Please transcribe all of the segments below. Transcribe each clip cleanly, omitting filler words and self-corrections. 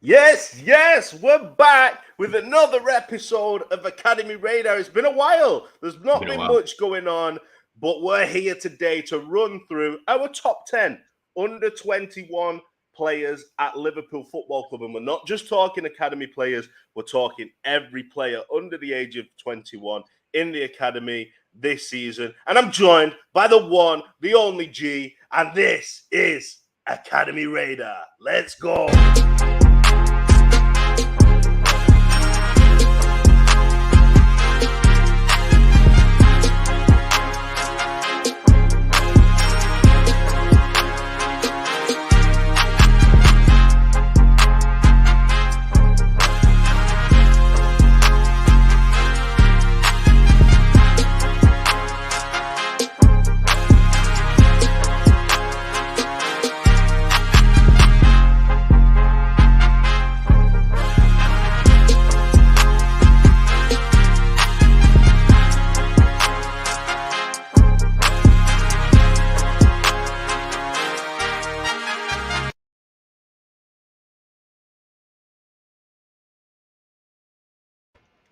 Yes, we're back with another episode of Academy Radar. It's been a while. There's not been much going on, but we're here today to run through our top 10 under 21 players at Liverpool Football Club. And we're not just talking academy players, we're talking every player under the age of 21 in the academy this season. And I'm joined by the one, the only G, and this is Academy Radar. Let's go.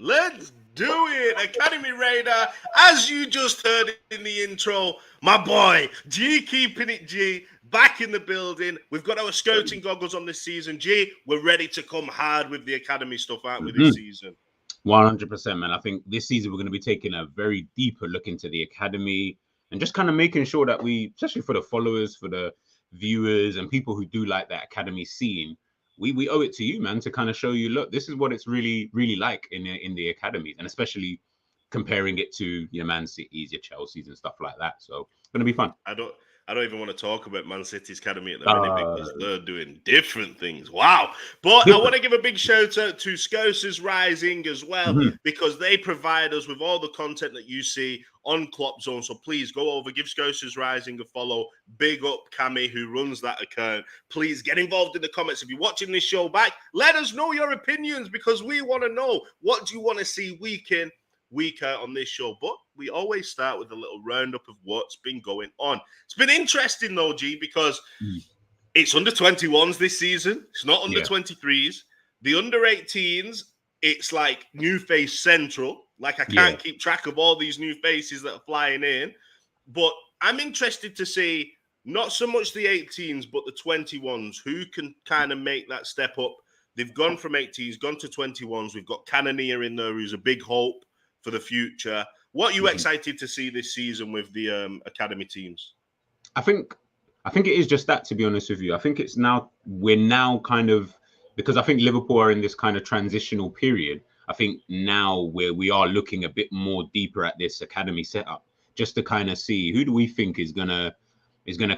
Let's do it. Academy Radar, as you just heard in the intro, my boy, G keeping it G, back in the building. We've got our scouting goggles on this season. G, we're ready to come hard with the academy stuff, aren't we, this season? 100%, man. I think this season we're going to be taking a very deeper look into the academy and just kind of making sure that we, especially for the followers, for the viewers and people who do like that academy scene, we owe it to you, man, to kind of show you, look, this is what it's really like in the academies, and especially comparing it to your Man Cities, your Chelseas and stuff like that. So it's going to be fun. I don't even want to talk about Man City's academy at the minute because they're doing different things. Wow. But I want to give a big shout out to Scousers Rising as well, because they provide us with all the content that you see on Kloppzone. So please go over, give Scousers Rising a follow. Big up Cammy, who runs that account. Please get involved in the comments. If you're watching this show back, let us know your opinions, because we want to know, what do you want to see week in, week out on this show? But we always start with a little roundup of what's been going on. It's been interesting though, G, because it's under 21s this season. It's not under 23s. The under 18s, it's like new face central. Like, I can't keep track of all these new faces that are flying in. But I'm interested to see not so much the 18s, but the 21s, who can kind of make that step up. They've gone from 18s, gone to 21s. We've got Cannoneer in there, who's a big hope for the future. What are you excited to see this season with the academy teams? I think it is just that, to be honest with you. I think we're now kind of, because I think Liverpool are in this kind of transitional period. I think now where we are looking a bit more deeper at this academy setup, just to kind of see, who do we think is gonna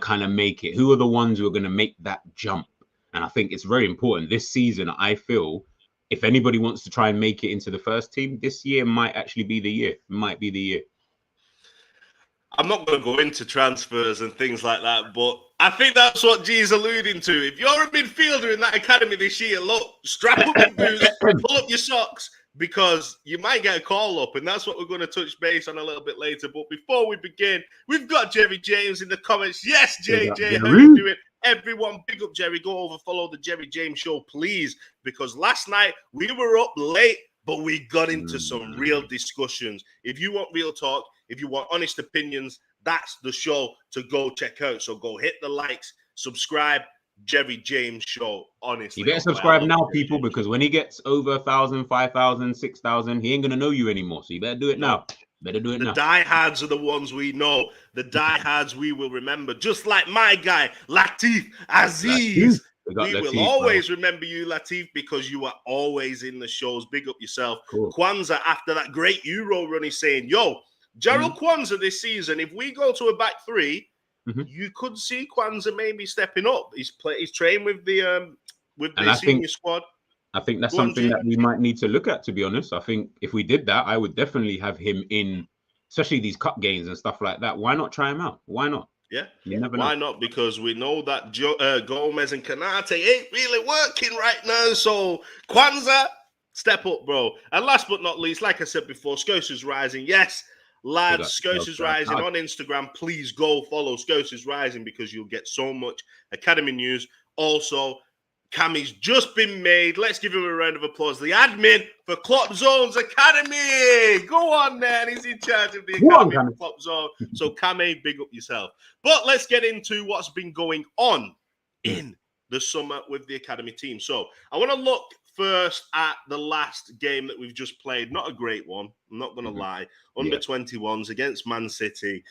kind of make it? Who are the ones who are gonna make that jump? And I think it's very important this season. I feel, if anybody wants to try and make it into the first team, this year might actually be the year. It might be the year. I'm not going to go into transfers and things like that, but I think that's what G is alluding to. If you're a midfielder in that academy this year, look, strap up your boots, pull up your socks, because you might get a call up, and that's what we're going to touch base on a little bit later. But before we begin, we've got Jerry James in the comments. Yes, JJ, how are you doing? Everyone, big up Jerry. Go over, follow the Jerry James Show, please, because last night we were up late, but we got into some real discussions. If you want real talk, if you want honest opinions, that's the show to go check out. So go hit the likes, subscribe, Jerry James Show. Honestly, you better subscribe now, people, because when he gets over 1,000, 5,000, 6,000, he ain't gonna know you anymore. So you better do it now. Better do it now. The diehards are the ones we know. The diehards we will remember. Just like my guy, Latif Aziz. We will always remember you, Latif, because you are always in the shows. Big up yourself. Cool. Kwanzaa, after that great Euro run, he's saying, yo, Gerald Kwanzaa this season, if we go to a back three, you could see Kwanzaa maybe stepping up. He's trained with the senior squad. I think that's something that we might need to look at, to be honest. I think if we did that, I would definitely have him in, especially these cup games and stuff like that. Why not try him out? Why not? Yeah. Why not? Because we know that Gomez and Kanate ain't really working right now. So Kwanzaa, step up, bro. And last but not least, like I said before, Scousers Rising. Yes, lads, Scousers Rising on Instagram. Please go follow Scousers Rising, because you'll get so much academy news. Also, Cammy's just been made. Let's give him a round of applause. The admin for Kloppzone's Academy. Go on, man. He's in charge of the Academy for Kloppzone. So, Cammy, big up yourself. But let's get into what's been going on in the summer with the Academy team. So, I want to look first at the last game that we've just played. Not a great one. I'm not going to lie. Under 21s against Man City.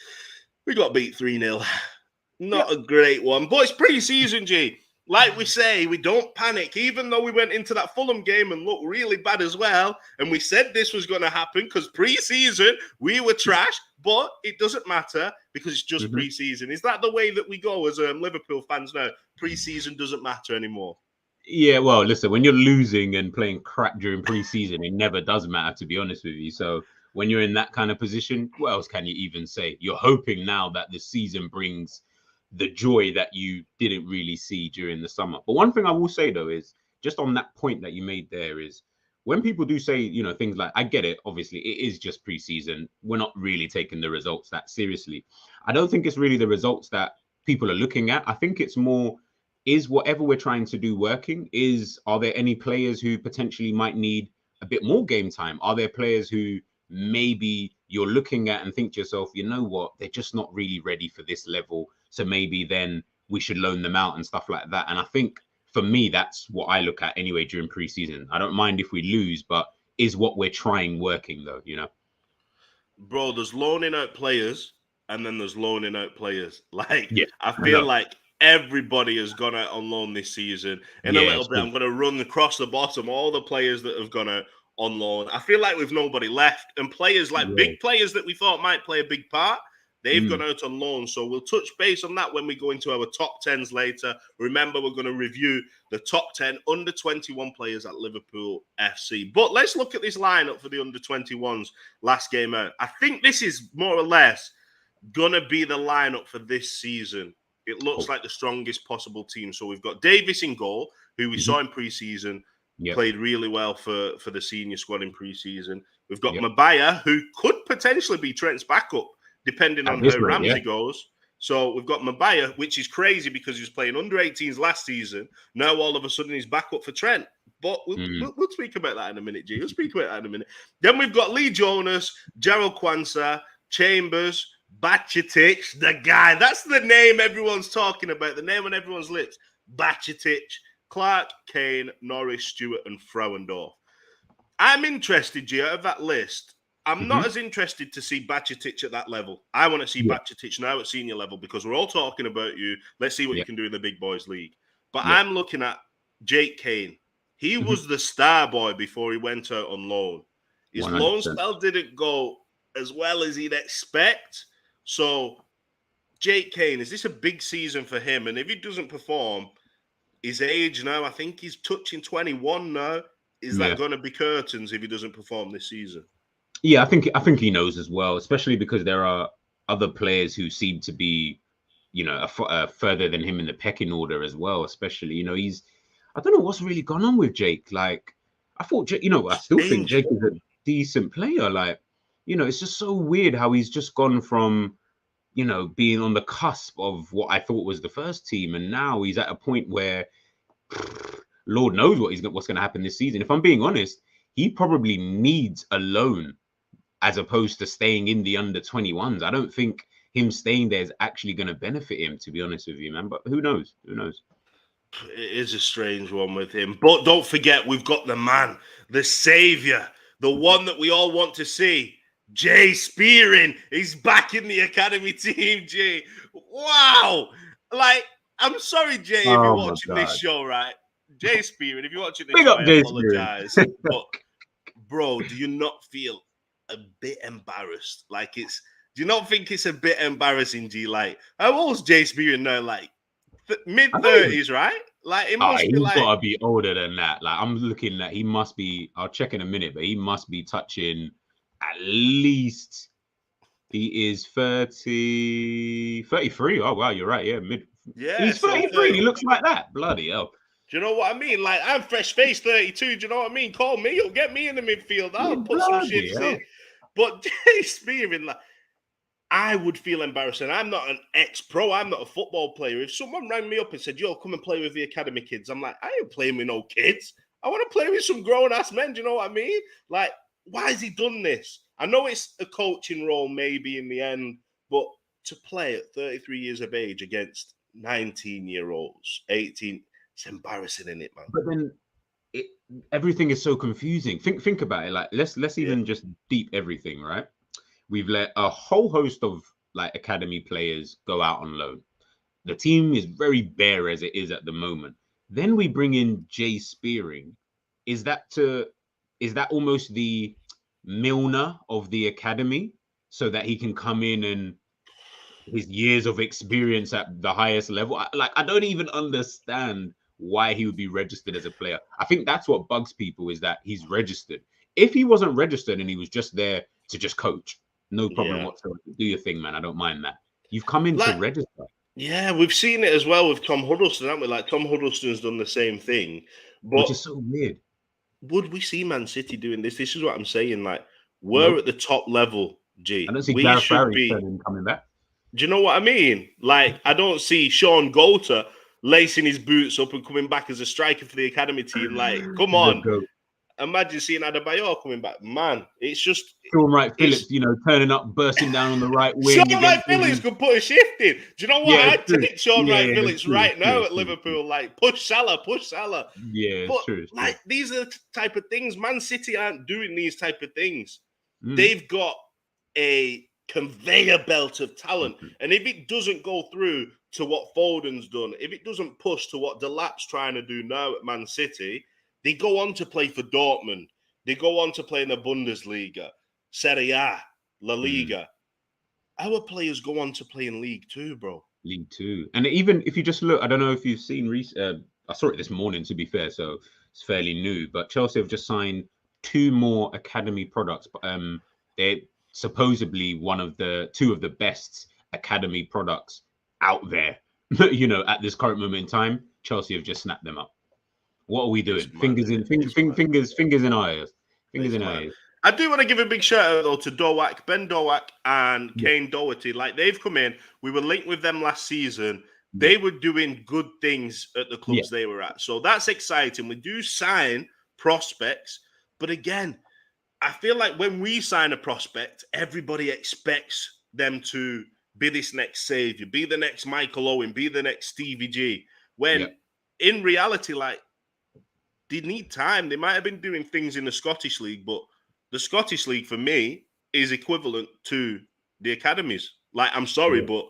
We got beat 3-0. Not a great one. But it's pre-season, G. Like we say, we don't panic, even though we went into that Fulham game and looked really bad as well. And we said this was going to happen because pre-season, we were trash, but it doesn't matter because it's just pre-season. Is that the way that we go as Liverpool fans now? Pre-season doesn't matter anymore. Yeah, well, listen, when you're losing and playing crap during pre-season, it never does matter, to be honest with you. So when you're in that kind of position, what else can you even say? You're hoping now that the season brings the joy that you didn't really see during the summer. But one thing I will say, though, is just on that point that you made there is when people do say, you know, things like, I get it, obviously, it is just preseason. We're not really taking the results that seriously. I don't think it's really the results that people are looking at. I think it's more, is whatever we're trying to do working? Are there any players who potentially might need a bit more game time? Are there players who maybe you're looking at and think to yourself, you know what, they're just not really ready for this level. So maybe then we should loan them out and stuff like that. And I think for me, that's what I look at anyway during preseason. I don't mind if we lose, but is what we're trying working though, you know? Bro, there's loaning out players and then there's loaning out players. Like, yeah, I feel like everybody has gone out on loan this season. In a little bit, I'm going to run across the bottom all the players that have gone out on loan. I feel like we've nobody left. And players like big players that we thought might play a big part, they've gone out on loan. So we'll touch base on that when we go into our top 10s later. Remember, we're going to review the top 10 under 21 players at Liverpool FC. But let's look at this lineup for the under 21s last game out. I think this is more or less going to be the lineup for this season. It looks like the strongest possible team. So we've got Davis in goal, who we saw in pre-season, played really well for the senior squad in pre-season. We've got Mabaya, who could potentially be Trent's backup, depending on how Ramsey goes. So we've got Mabaya, which is crazy because he was playing under 18s last season. Now all of a sudden he's back up for Trent. But we'll speak about that in a minute, G. We'll speak about that in a minute. Then we've got Lee Jonas, Gerald Kwanzaa, Chambers, Bajcetic, the guy. That's the name everyone's talking about, the name on everyone's lips. Bajcetic, Clark, Kane, Norris, Stewart, and Frauendorf. I'm interested, G, out of that list. I'm not as interested to see Bajcetic at that level. I want to see Bajcetic now at senior level because we're all talking about you. Let's see what you can do in the big boys league. But I'm looking at Jake Kane. He was the star boy before he went out on loan. His 100%. Loan spell didn't go as well as he'd expect. So, Jake Kane, is this a big season for him? And if he doesn't perform, his age now, I think he's touching 21 now. Is that going to be curtains if he doesn't perform this season? Yeah, I think he knows as well, especially because there are other players who seem to be, you know, further than him in the pecking order as well. Especially, you know, I don't know what's really gone on with Jake. Like, I thought, Jake, you know, I still think Jake is a decent player. Like, you know, it's just so weird how he's just gone from, you know, being on the cusp of what I thought was the first team, and now he's at a point where, Lord knows what's going to happen this season. If I'm being honest, he probably needs a loan as opposed to staying in the under 21s. I don't think him staying there is actually going to benefit him, to be honest with you, man. But who knows? Who knows? It is a strange one with him. But don't forget, we've got the man, the savior, the one that we all want to see. Jay Spearing. He's back in the academy team, Jay. Wow. Like, I'm sorry, Jay, if you're watching this show, right? Jay Spearing, if you're watching this show, I apologize. But, bro, do you not feel a bit embarrassed? Like, do you not think it's a bit embarrassing, G? Like, how old's Jay Spearing now? Like, mid-30s, right? Like, it must be like... He's got to be older than that. Like, I'm looking at, he must be, I'll check in a minute, but he must be touching at least, he is 33. Oh, wow, you're right. Yeah, he's 33. He looks like that. Bloody hell. Do you know what I mean? Like, I'm fresh-faced 32. Do you know what I mean? Call me. You'll get me in the midfield. I'll put some shifts in. But Jay Spearing, like, I would feel embarrassed. And I'm not an ex-pro. I'm not a football player. If someone rang me up and said, yo, come and play with the academy kids, I'm like, I ain't playing with no kids. I want to play with some grown-ass men. Do you know what I mean? Like, why has he done this? I know it's a coaching role maybe in the end, but to play at 33 years of age against 19-year-olds, 18, it's embarrassing, isn't it, man? But then everything is so confusing. Think about it. Like, let's even just deep everything, right? We've let a whole host of like academy players go out on loan. The team is very bare as it is at the moment. Then we bring in Jay Spearing. Is that almost the Milner of the academy, so that he can come in and his years of experience at the highest level? I don't even understand why he would be registered as a player. I think that's what bugs people, is that he's registered. If he wasn't registered and he was just there to just coach, no problem whatsoever. Do your thing, man. I don't mind that. You've come in to register. Yeah, we've seen it as well with Tom Huddleston, haven't we? Like, Tom Huddleston's done the same thing. But which is so weird. Would we see Man City doing this? This is what I'm saying. Like, we're at the top level, G. I don't see Gareth Barry coming back. Do you know what I mean? Like, I don't see Sean Golter lacing his boots up and coming back as a striker for the academy team. Like, come on. Imagine seeing Adebayor coming back. Man, it's just... Sean Wright-Phillips, turning up, bursting down on the right wing. Sean Wright-Phillips could put a shift in. Do you know what? I'd take Sean Wright-Phillips right now at Liverpool. Like, push Salah. Yeah, but, true. Like, these are the type of things. Man City aren't doing these type of things. They've got a conveyor belt of talent. And if it doesn't go through to what Foden's done, if it doesn't push to what Delap's trying to do now at Man City... They go on to play for Dortmund. They go on to play in the Bundesliga, Serie A, La Liga. Our players go on to play in League Two, bro. League Two. And even if you just look, I don't know if you've seen, I saw it this morning, to be fair, so it's fairly new, but Chelsea have just signed 2 more academy products. They're supposedly two of the best academy products out there, at this current moment in time. Chelsea have just snapped them up. What are we doing? Fingers in eyes. Fingers in eyes. I do want to give a big shout out though to Dowak, Ben Dowak, and Kane Doherty. Like, they've come in. We were linked with them last season. They were doing good things at the clubs they were at. So that's exciting. We do sign prospects, but again, I feel like when we sign a prospect, everybody expects them to be this next savior, be the next Michael Owen, be the next Stevie G. When in reality, like, they need time. They might have been doing things in the Scottish League, but the Scottish League for me is equivalent to the academies. Like, I'm sorry, but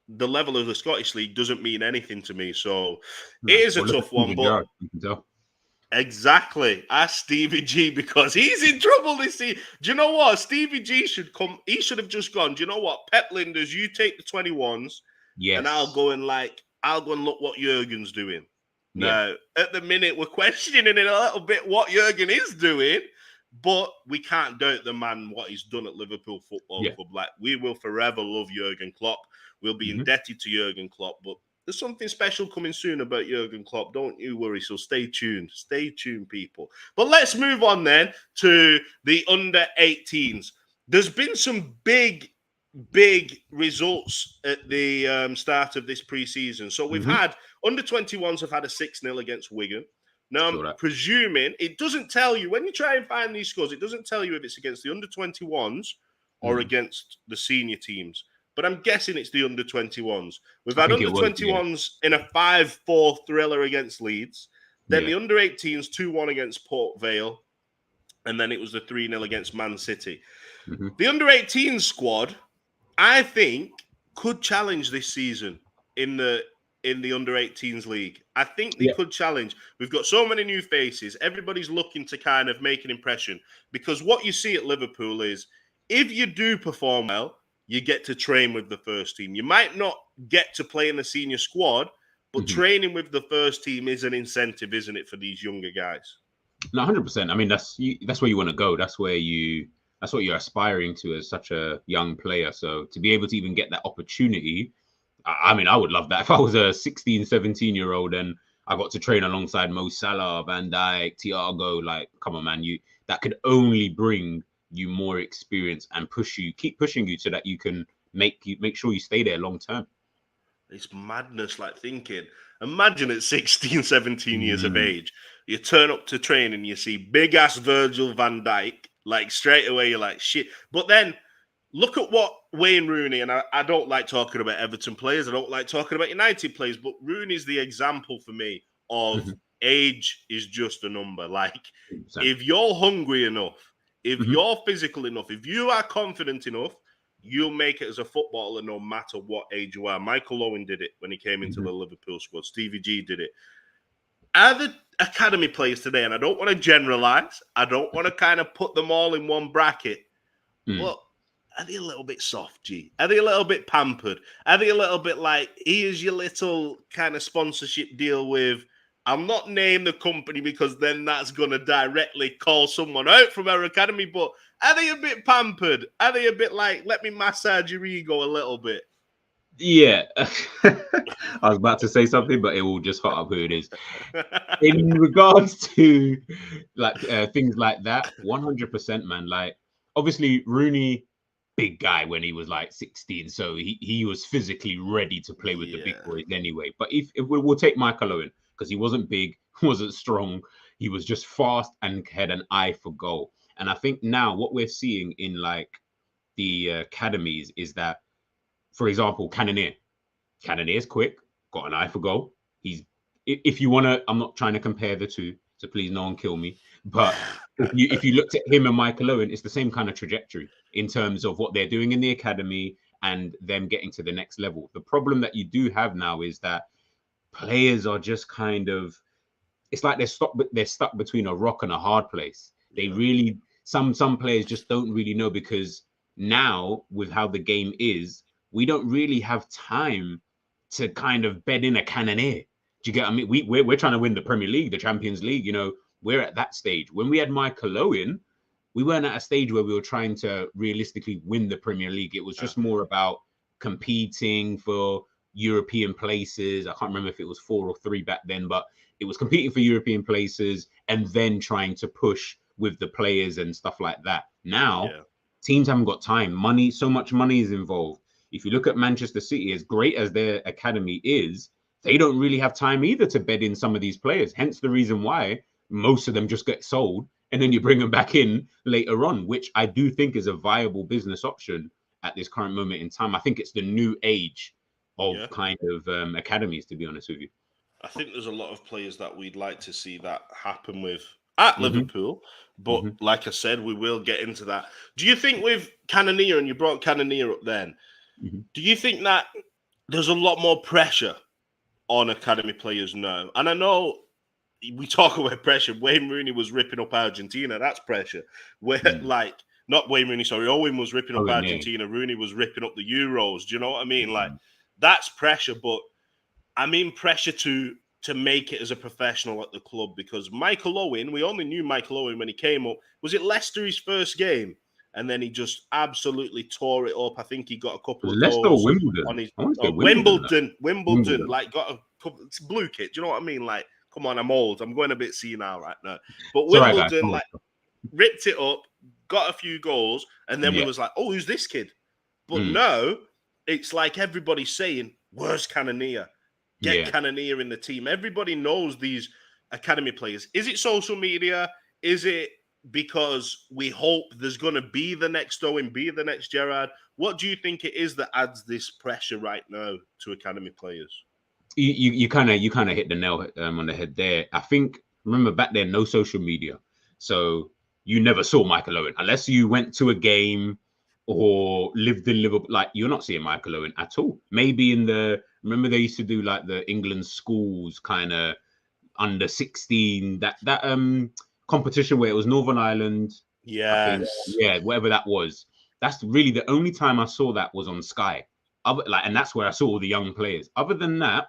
the level of the Scottish League doesn't mean anything to me. So it is a tough one. But exactly, ask Stevie G, because he's in trouble this season. Do you know what? Stevie G should come. He should have just gone, do you know what? Pep Linders, you take the 21s, and I'll go and look what Jurgen's doing. Now, at the minute, we're questioning it a little bit what Jurgen is doing, but we can't doubt the man, what he's done at Liverpool Football Club. Like, we will forever love Jurgen Klopp. We'll be indebted to Jurgen Klopp, but there's something special coming soon about Jurgen Klopp. Don't you worry. So stay tuned. Stay tuned, people. But let's move on then to the under-18s. There's been some big results at the start of this preseason. So we've had under-21s have had a 6-0 against Wigan. Now, I'm presuming it doesn't tell you, when you try and find these scores, it doesn't tell you if it's against the under-21s or against the senior teams. But I'm guessing it's the under-21s. We've had under-21s in a 5-4 thriller against Leeds. Then the under-18s 2-1 against Port Vale. And then it was the 3-0 against Man City. The under-18 squad, I think, could challenge this season in the under-18s league. I think they could challenge. We've got so many new faces. Everybody's looking to kind of make an impression, because what you see at Liverpool is, if you do perform well, you get to train with the first team. You might not get to play in the senior squad, but training with the first team is an incentive, isn't it, for these younger guys? No, 100%. I mean, that's where you want to go. That's what you're aspiring to as such a young player. So to be able to even get that opportunity, I mean, I would love that. If I was a 16, 17-year-old and I got to train alongside Mo Salah, Van Dijk, Thiago, like, come on, man, that could only bring you more experience and keep pushing you so that you can make sure you stay there long term. It's madness, like thinking. Imagine at 16, 17 years of age, you turn up to train and you see big ass Virgil van Dijk. Like straight away, you're like, shit. But then look at what Wayne Rooney, and I don't like talking about Everton players, I don't like talking about United players, but Rooney's the example for me of age is just a number. Like, if you're hungry enough, if you're physical enough, if you are confident enough, you'll make it as a footballer no matter what age you are. Michael Owen did it when he came into the Liverpool squad. Stevie G did it. Are the academy players today, and I don't want to generalize, I don't want to kind of put them all in one bracket, but are they a little bit soft, G? Are they a little bit pampered? Are they a little bit like, here's your little kind of sponsorship deal with, I'll not name the company because then that's going to directly call someone out from our academy, but are they a bit pampered? Are they a bit like, let me massage your ego a little bit? Yeah. I was about to say something, but it will just hot up who it is. In regards to like things like that, 100%, man. Like, obviously, Rooney, big guy when he was like 16, so he was physically ready to play with the big boys anyway. But if we'll take Michael Owen, because he wasn't big, wasn't strong, he was just fast and had an eye for goal. And I think now what we're seeing in like the academies is that, for example, Cannonier's quick, got an eye for goal. He's, if you want to, I'm not trying to compare the two, so please no one kill me. But if you looked at him and Michael Owen, it's the same kind of trajectory in terms of what they're doing in the academy and them getting to the next level. The problem that you do have now is that players are just kind of, it's like they're stuck between a rock and a hard place. They really, some players just don't really know, because now with how the game is, we don't really have time to kind of bed in a Cannoneer. Do you get what I mean? We're trying to win the Premier League, the Champions League, you know, we're at that stage. When we had Michael Owen, we weren't at a stage where we were trying to realistically win the Premier League. It was just more about competing for European places. I can't remember if it was 4 or 3 back then, but it was competing for European places and then trying to push with the players and stuff like that. Now, teams haven't got time. Money, so much money is involved. If you look at Manchester City, as great as their academy is, they don't really have time either to bed in some of these players. Hence the reason why most of them just get sold and then you bring them back in later on, which I do think is a viable business option at this current moment in time. I think it's the new age of kind of academies, to be honest with you. I think there's a lot of players that we'd like to see that happen with at Liverpool, but like I said, we will get into that. Do you think with Cannonier, and you brought Cannonier up then, do you think that there's a lot more pressure on academy players now? And I know we talk about pressure. Wayne Rooney was ripping up Argentina. That's pressure. Where like, not Wayne Rooney, sorry. Owen was ripping up Argentina. Rooney was ripping up the Euros. Do you know what I mean? Like, that's pressure. But I mean pressure to make it as a professional at the club, because Michael Owen, we only knew Michael Owen when he came up. Was it Leicester his first game? And then he just absolutely tore it up. I think he got a couple of Leicester goals or Wimbledon? On his, Wimbledon. Like got a couple, it's blue kit. Do you know what I mean? Like, come on, I'm old. I'm going a bit senile right now. But Wimbledon, like, ripped it up, got a few goals, and then we was like, oh, who's this kid? But no, it's like everybody's saying, where's Cannonier? Get Cannonier in the team. Everybody knows these academy players. Is it social media? Is it because we hope there's going to be the next Owen, be the next Gerrard? What do you think it is that adds this pressure right now to academy players? You kind of hit the nail on the head there. I think, remember back then, no social media, so you never saw Michael Owen unless you went to a game or lived in Liverpool. Like, you're not seeing Michael Owen at all. Maybe remember they used to do like the England schools kind of under 16 that competition where it was Northern Ireland, whatever that was. That's really the only time I saw that was on Sky. And that's where I saw all the young players. Other than that,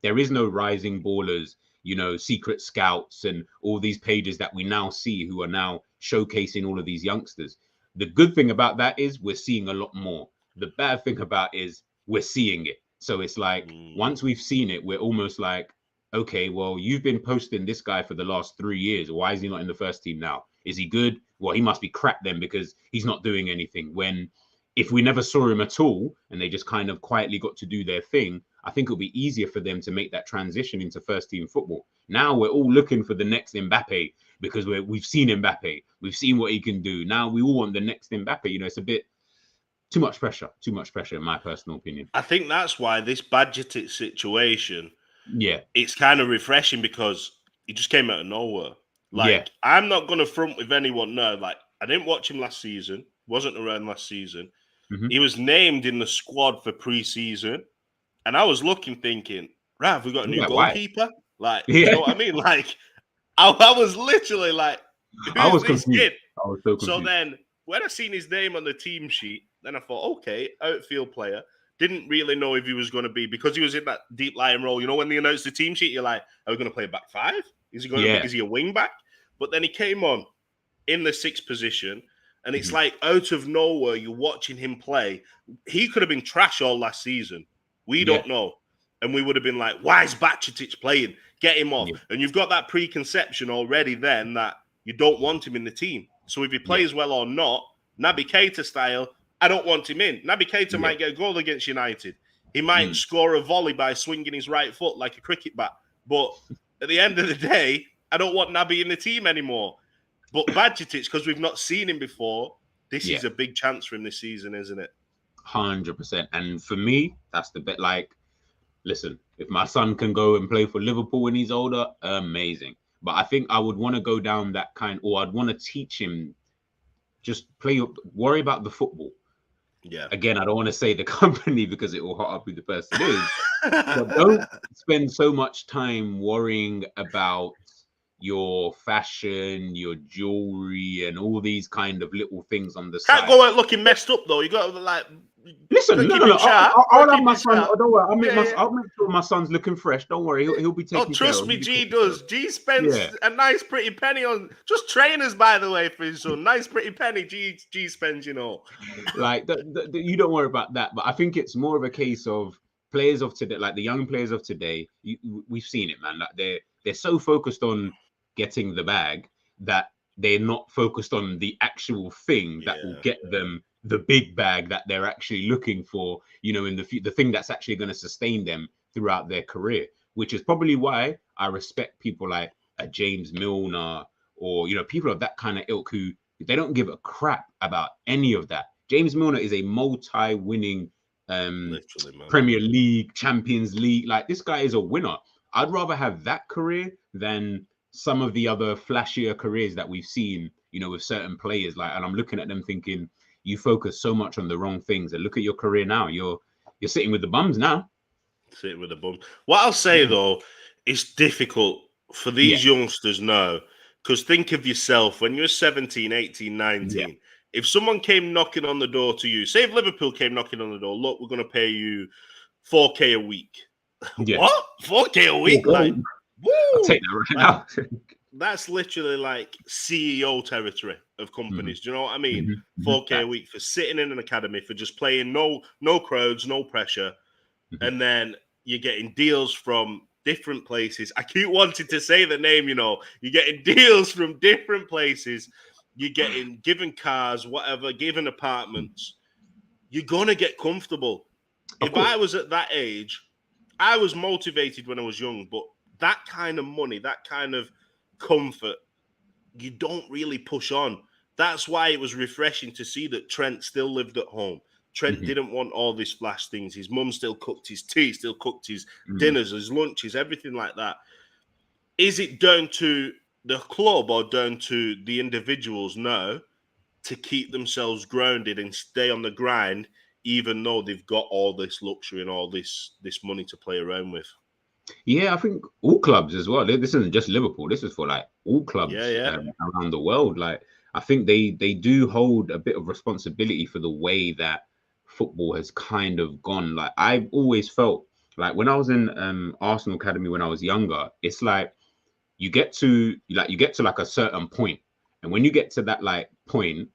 there is no rising ballers, you know, secret scouts and all these pages that we now see who are now showcasing all of these youngsters. The good thing about that is we're seeing a lot more. The bad thing about it is we're seeing it. So it's like, once we've seen it, we're almost like, okay, well, you've been posting this guy for the last 3 years. Why is he not in the first team now? Is he good? Well, he must be crap then, because he's not doing anything. When if we never saw him at all and they just kind of quietly got to do their thing, I think it'll be easier for them to make that transition into first team football. Now we're all looking for the next Mbappe because we've seen Mbappe. We've seen what he can do. Now we all want the next Mbappe. You know, it's a bit too much pressure in my personal opinion. I think that's why this budgeted situation, yeah, it's kind of refreshing because he just came out of nowhere. Like, I'm not going to front with anyone now. Like, I didn't watch him last season. Wasn't around last season. He was named in the squad for pre-season. And I was looking, thinking, right, have we got a new goalkeeper? Like, you know what I mean? Like, I was literally like, I was confused. I was so confused. So then, when I seen his name on the team sheet, then I thought, okay, outfield player. Didn't really know if he was going to be, because he was in that deep lying role. You know, when they announced the team sheet, you're like, are we going to play back five? Is he going to? Is he a wing back? But then he came on in the sixth position, and it's like out of nowhere, you're watching him play. He could have been trash all last season. We don't know. And we would have been like, why is Bajcetic playing? Get him off. And you've got that preconception already then that you don't want him in the team. So if he plays well or not, Naby Keita style, I don't want him in. Naby Keita might get a goal against United. He might score a volley by swinging his right foot like a cricket bat. But at the end of the day, I don't want Naby in the team anymore. But Bajcetic, because we've not seen him before, this is a big chance for him this season, isn't it? 100%. And for me, that's the bit. Like, listen, if my son can go and play for Liverpool when he's older, amazing. But I think I would want to go down that kind, or I'd want to teach him just worry about the football. Yeah. Again, I don't want to say the company because it will hot up who the person is. But don't spend so much time worrying about your fashion, your jewelry, and all these kind of little things on the side. Can't go out looking messed up though. You got to like. Listen, no. I'll have my son. Don't worry. I'll make sure my son's looking fresh. Don't worry. He'll be taking. Trust me, G does. G spends a nice pretty penny on just trainers, by the way, for his son. Nice pretty penny. G spends, you know. Like you don't worry about that. But I think it's more of a case of players of today, like the young players of today. We've seen it, man. Like they're so focused on getting the bag that they're not focused on the actual thing that will get them the big bag that they're actually looking for, you know, in the thing that's actually going to sustain them throughout their career, which is probably why I respect people like James Milner or, you know, people of that kind of ilk who they don't give a crap about any of that. James Milner is a multi-winning Premier League, Champions League. Like, this guy is a winner. I'd rather have that career than some of the other flashier careers that we've seen, you know, with certain players. Like, and I'm looking at them thinking, you focus so much on the wrong things. And look at your career now. You're sitting with the bums now. Sitting with the bums. What I'll say though, it's difficult for these youngsters now, because think of yourself when you're 17, 18, 19. If someone came knocking on the door to you, say if Liverpool came knocking on the door, look, we're going to pay you 4K a week. What? 4K a week? Like, woo! I'll take that right now. That's literally like CEO territory of companies. Do you know what I mean? 4K a week for sitting in an academy, for just playing no crowds, no pressure. And then you're getting deals from different places. I keep wanting to say the name, you know. You're getting deals from different places. You're getting given cars, whatever, given apartments. You're going to get comfortable. If I was at that age, I was motivated when I was young, but that kind of money, that kind of comfort, you don't really push on. That's why it was refreshing to see that Trent still lived at home. Trent didn't want all these flash things. His mum still cooked his tea, still cooked his dinners, his lunches, everything like that. Is it down to the club or down to the individuals now to keep themselves grounded and stay on the grind, even though they've got all this luxury and all this money to play around with? Yeah, I think all clubs as well. This isn't just Liverpool. This is for like all clubs around the world. Like, I think they do hold a bit of responsibility for the way that football has kind of gone. Like, I've always felt like when I was in Arsenal Academy when I was younger, it's like you get to like a certain point, and when you get to that like point,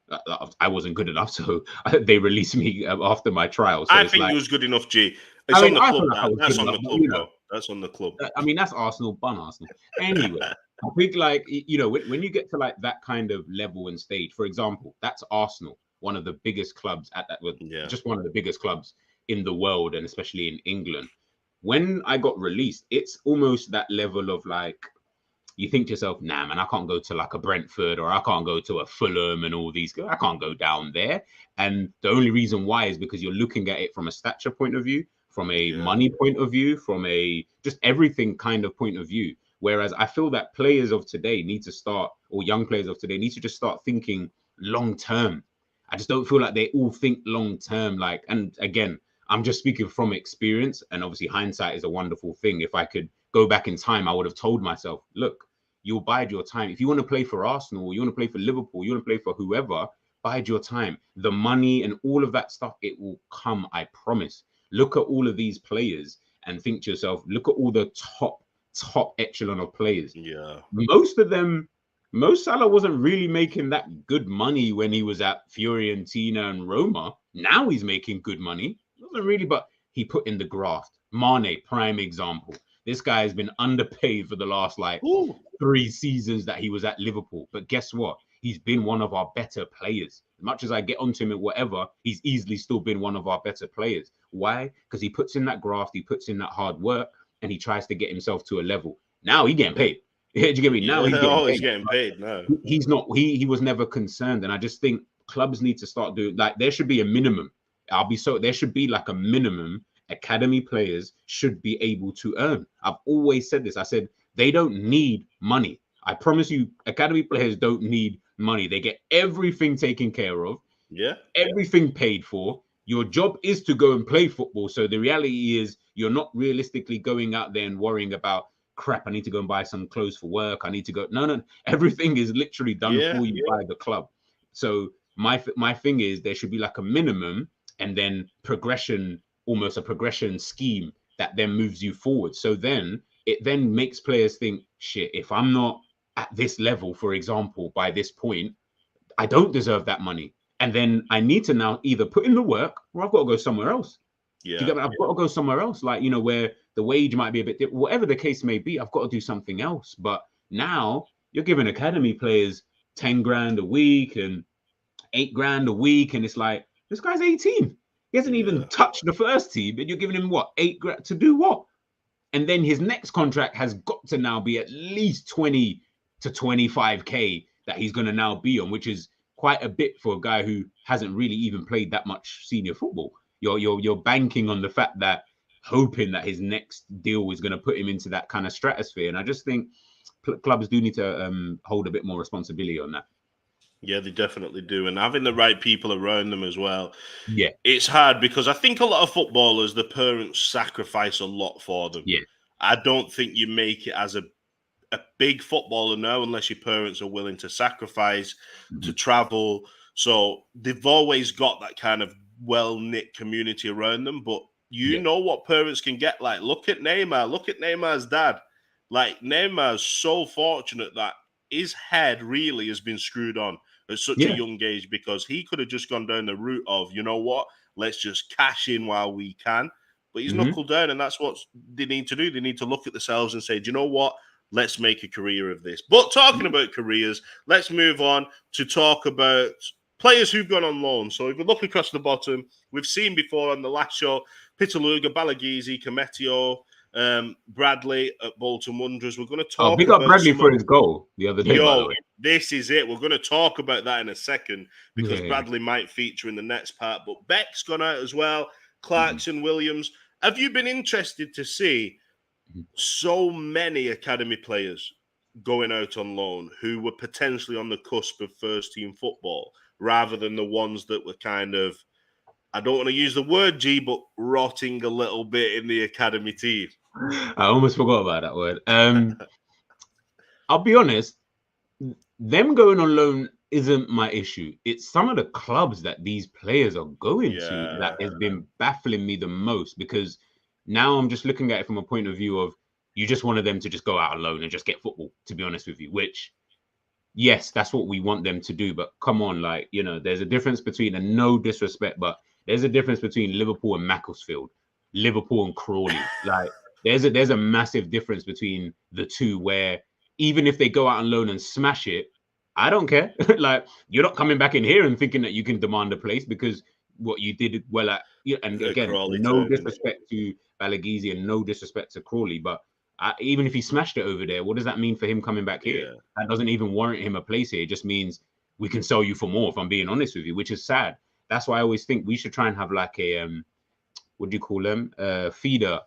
I wasn't good enough, so they released me after my trial. So I think you was good enough, G. It's on the club. That's on the club, bro. That's on the club. I mean, that's Arsenal, bun Arsenal. Anyway, I think like, you know, when you get to like that kind of level and stage, for example, that's Arsenal. one of the biggest clubs Yeah. just one of the biggest clubs in the world, and especially in England. When I got released, it's almost that level of like, you think to yourself, nah, man, I can't go to like a Brentford, or I can't go to a Fulham and all these. I can't go down there. And the only reason why is because you're looking at it from a stature point of view, from a money point of view, from a just everything kind of point of view. Whereas I feel that players of today need to start, or young players of today need to just start thinking long term. I just don't feel like they all think long term. Like, and again, I'm just speaking from experience, and obviously hindsight is a wonderful thing. If I could go back in time, I would have told myself, look, you'll bide your time. If you want to play for Arsenal, you want to play for Liverpool, you want to play for whoever, bide your time. The money and all of that stuff, it will come, I promise. Look at all of these players and think to yourself, look at all the top echelon of players. Yeah. Most of them, Salah wasn't really making that good money when he was at Fiorentina and Roma. Now he's making good money. Wasn't really, but he put in the graft. Mane, prime example. This guy has been underpaid for the last 3 seasons that he was at Liverpool. But guess what? He's been one of our better players. As much as I get onto him and whatever, he's easily still been one of our better players. Why? Because he puts in that graft, he puts in that hard work, and he tries to get himself to a level. Now he's getting paid. Do you get me? Now he's getting paid. He's getting paid. No, he's not. He was never concerned. And I just think clubs need to start doing, like, there should be a minimum. There should be like a minimum academy players should be able to earn. I've always said this. I said they don't need money. I promise you, academy players don't need money. They get everything taken care of. Yeah. Everything paid for. Your job is to go and play football. So the reality is you're not realistically going out there and worrying about, crap, I need to go and buy some clothes for work. I need to go. No. Everything is literally done for you by the club. So my thing is there should be like a minimum, and then progression, almost a progression scheme that then moves you forward. So then it then makes players think, shit, if I'm not at this level, for example, by this point, I don't deserve that money. And then I need to now either put in the work, or I've got to go somewhere else. Yeah. Do you get me? I've got to go somewhere else, like, where the wage might be a bit different. Whatever the case may be, I've got to do something else. But now you're giving academy players 10 grand a week and 8 grand a week. And it's like, this guy's 18. He hasn't even touched the first team, and you're giving him what, 8 grand to do what? And then his next contract has got to now be at least 20 to 25k that he's going to now be on, which is quite a bit for a guy who hasn't really even played that much senior football. You're banking on the fact that, hoping that his next deal is going to put him into that kind of stratosphere. And I just think clubs do need to hold a bit more responsibility on that. Yeah, they definitely do. And having the right people around them as well. Yeah. It's hard because I think a lot of footballers, the parents sacrifice a lot for them. Yeah. I don't think you make it as a big footballer now unless your parents are willing to sacrifice, to travel. So they've always got that kind of well-knit community around them. But you know what parents can get. Like, look at Neymar. Look at Neymar's dad. Like, Neymar's so fortunate that his head really has been screwed on at such a young age, because he could have just gone down the route of, you know what, let's just cash in while we can. But he's knuckled down, and that's what they need to do. They need to look at themselves and say, do you know what? Let's make a career of this. But talking about careers, let's move on to talk about players who've gone on loan. So if we look across the bottom, we've seen before on the last show, Pitaluga, Balagizi, Kametio, Bradley at Bolton Wanderers. We're going to talk big up Bradley for his goal the other day, by the way. This is it. We're going to talk about that in a second, because Bradley might feature in the next part. But Beck's gone out as well. Clarkson, Williams. Have you been interested to see so many academy players going out on loan who were potentially on the cusp of first-team football, rather than the ones that were kind of, I don't want to use the word G, but rotting a little bit in the academy team? I almost forgot about that word. I'll be honest, them going on loan isn't my issue. It's some of the clubs that these players are going to that has been baffling me the most, because now I'm just looking at it from a point of view of, you just wanted them to just go out on loan and just get football, to be honest with you, which, yes, that's what we want them to do. But come on, like, there's a difference between, and no disrespect, but there's a difference between Liverpool and Macclesfield, Liverpool and Crawley. Like, there's a massive difference between the two, where even if they go out on loan and smash it, I don't care. Like, you're not coming back in here and thinking that you can demand a place because what you did well at, and again, Crawley no turn, innit? disrespect to Balagizi and no disrespect to Crawley, but even if he smashed it over there, what does that mean for him coming back here? Yeah. That doesn't even warrant him a place here. It just means we can sell you for more, if I'm being honest with you, which is sad. That's why I always think we should try and have like a what do you call them? Feeder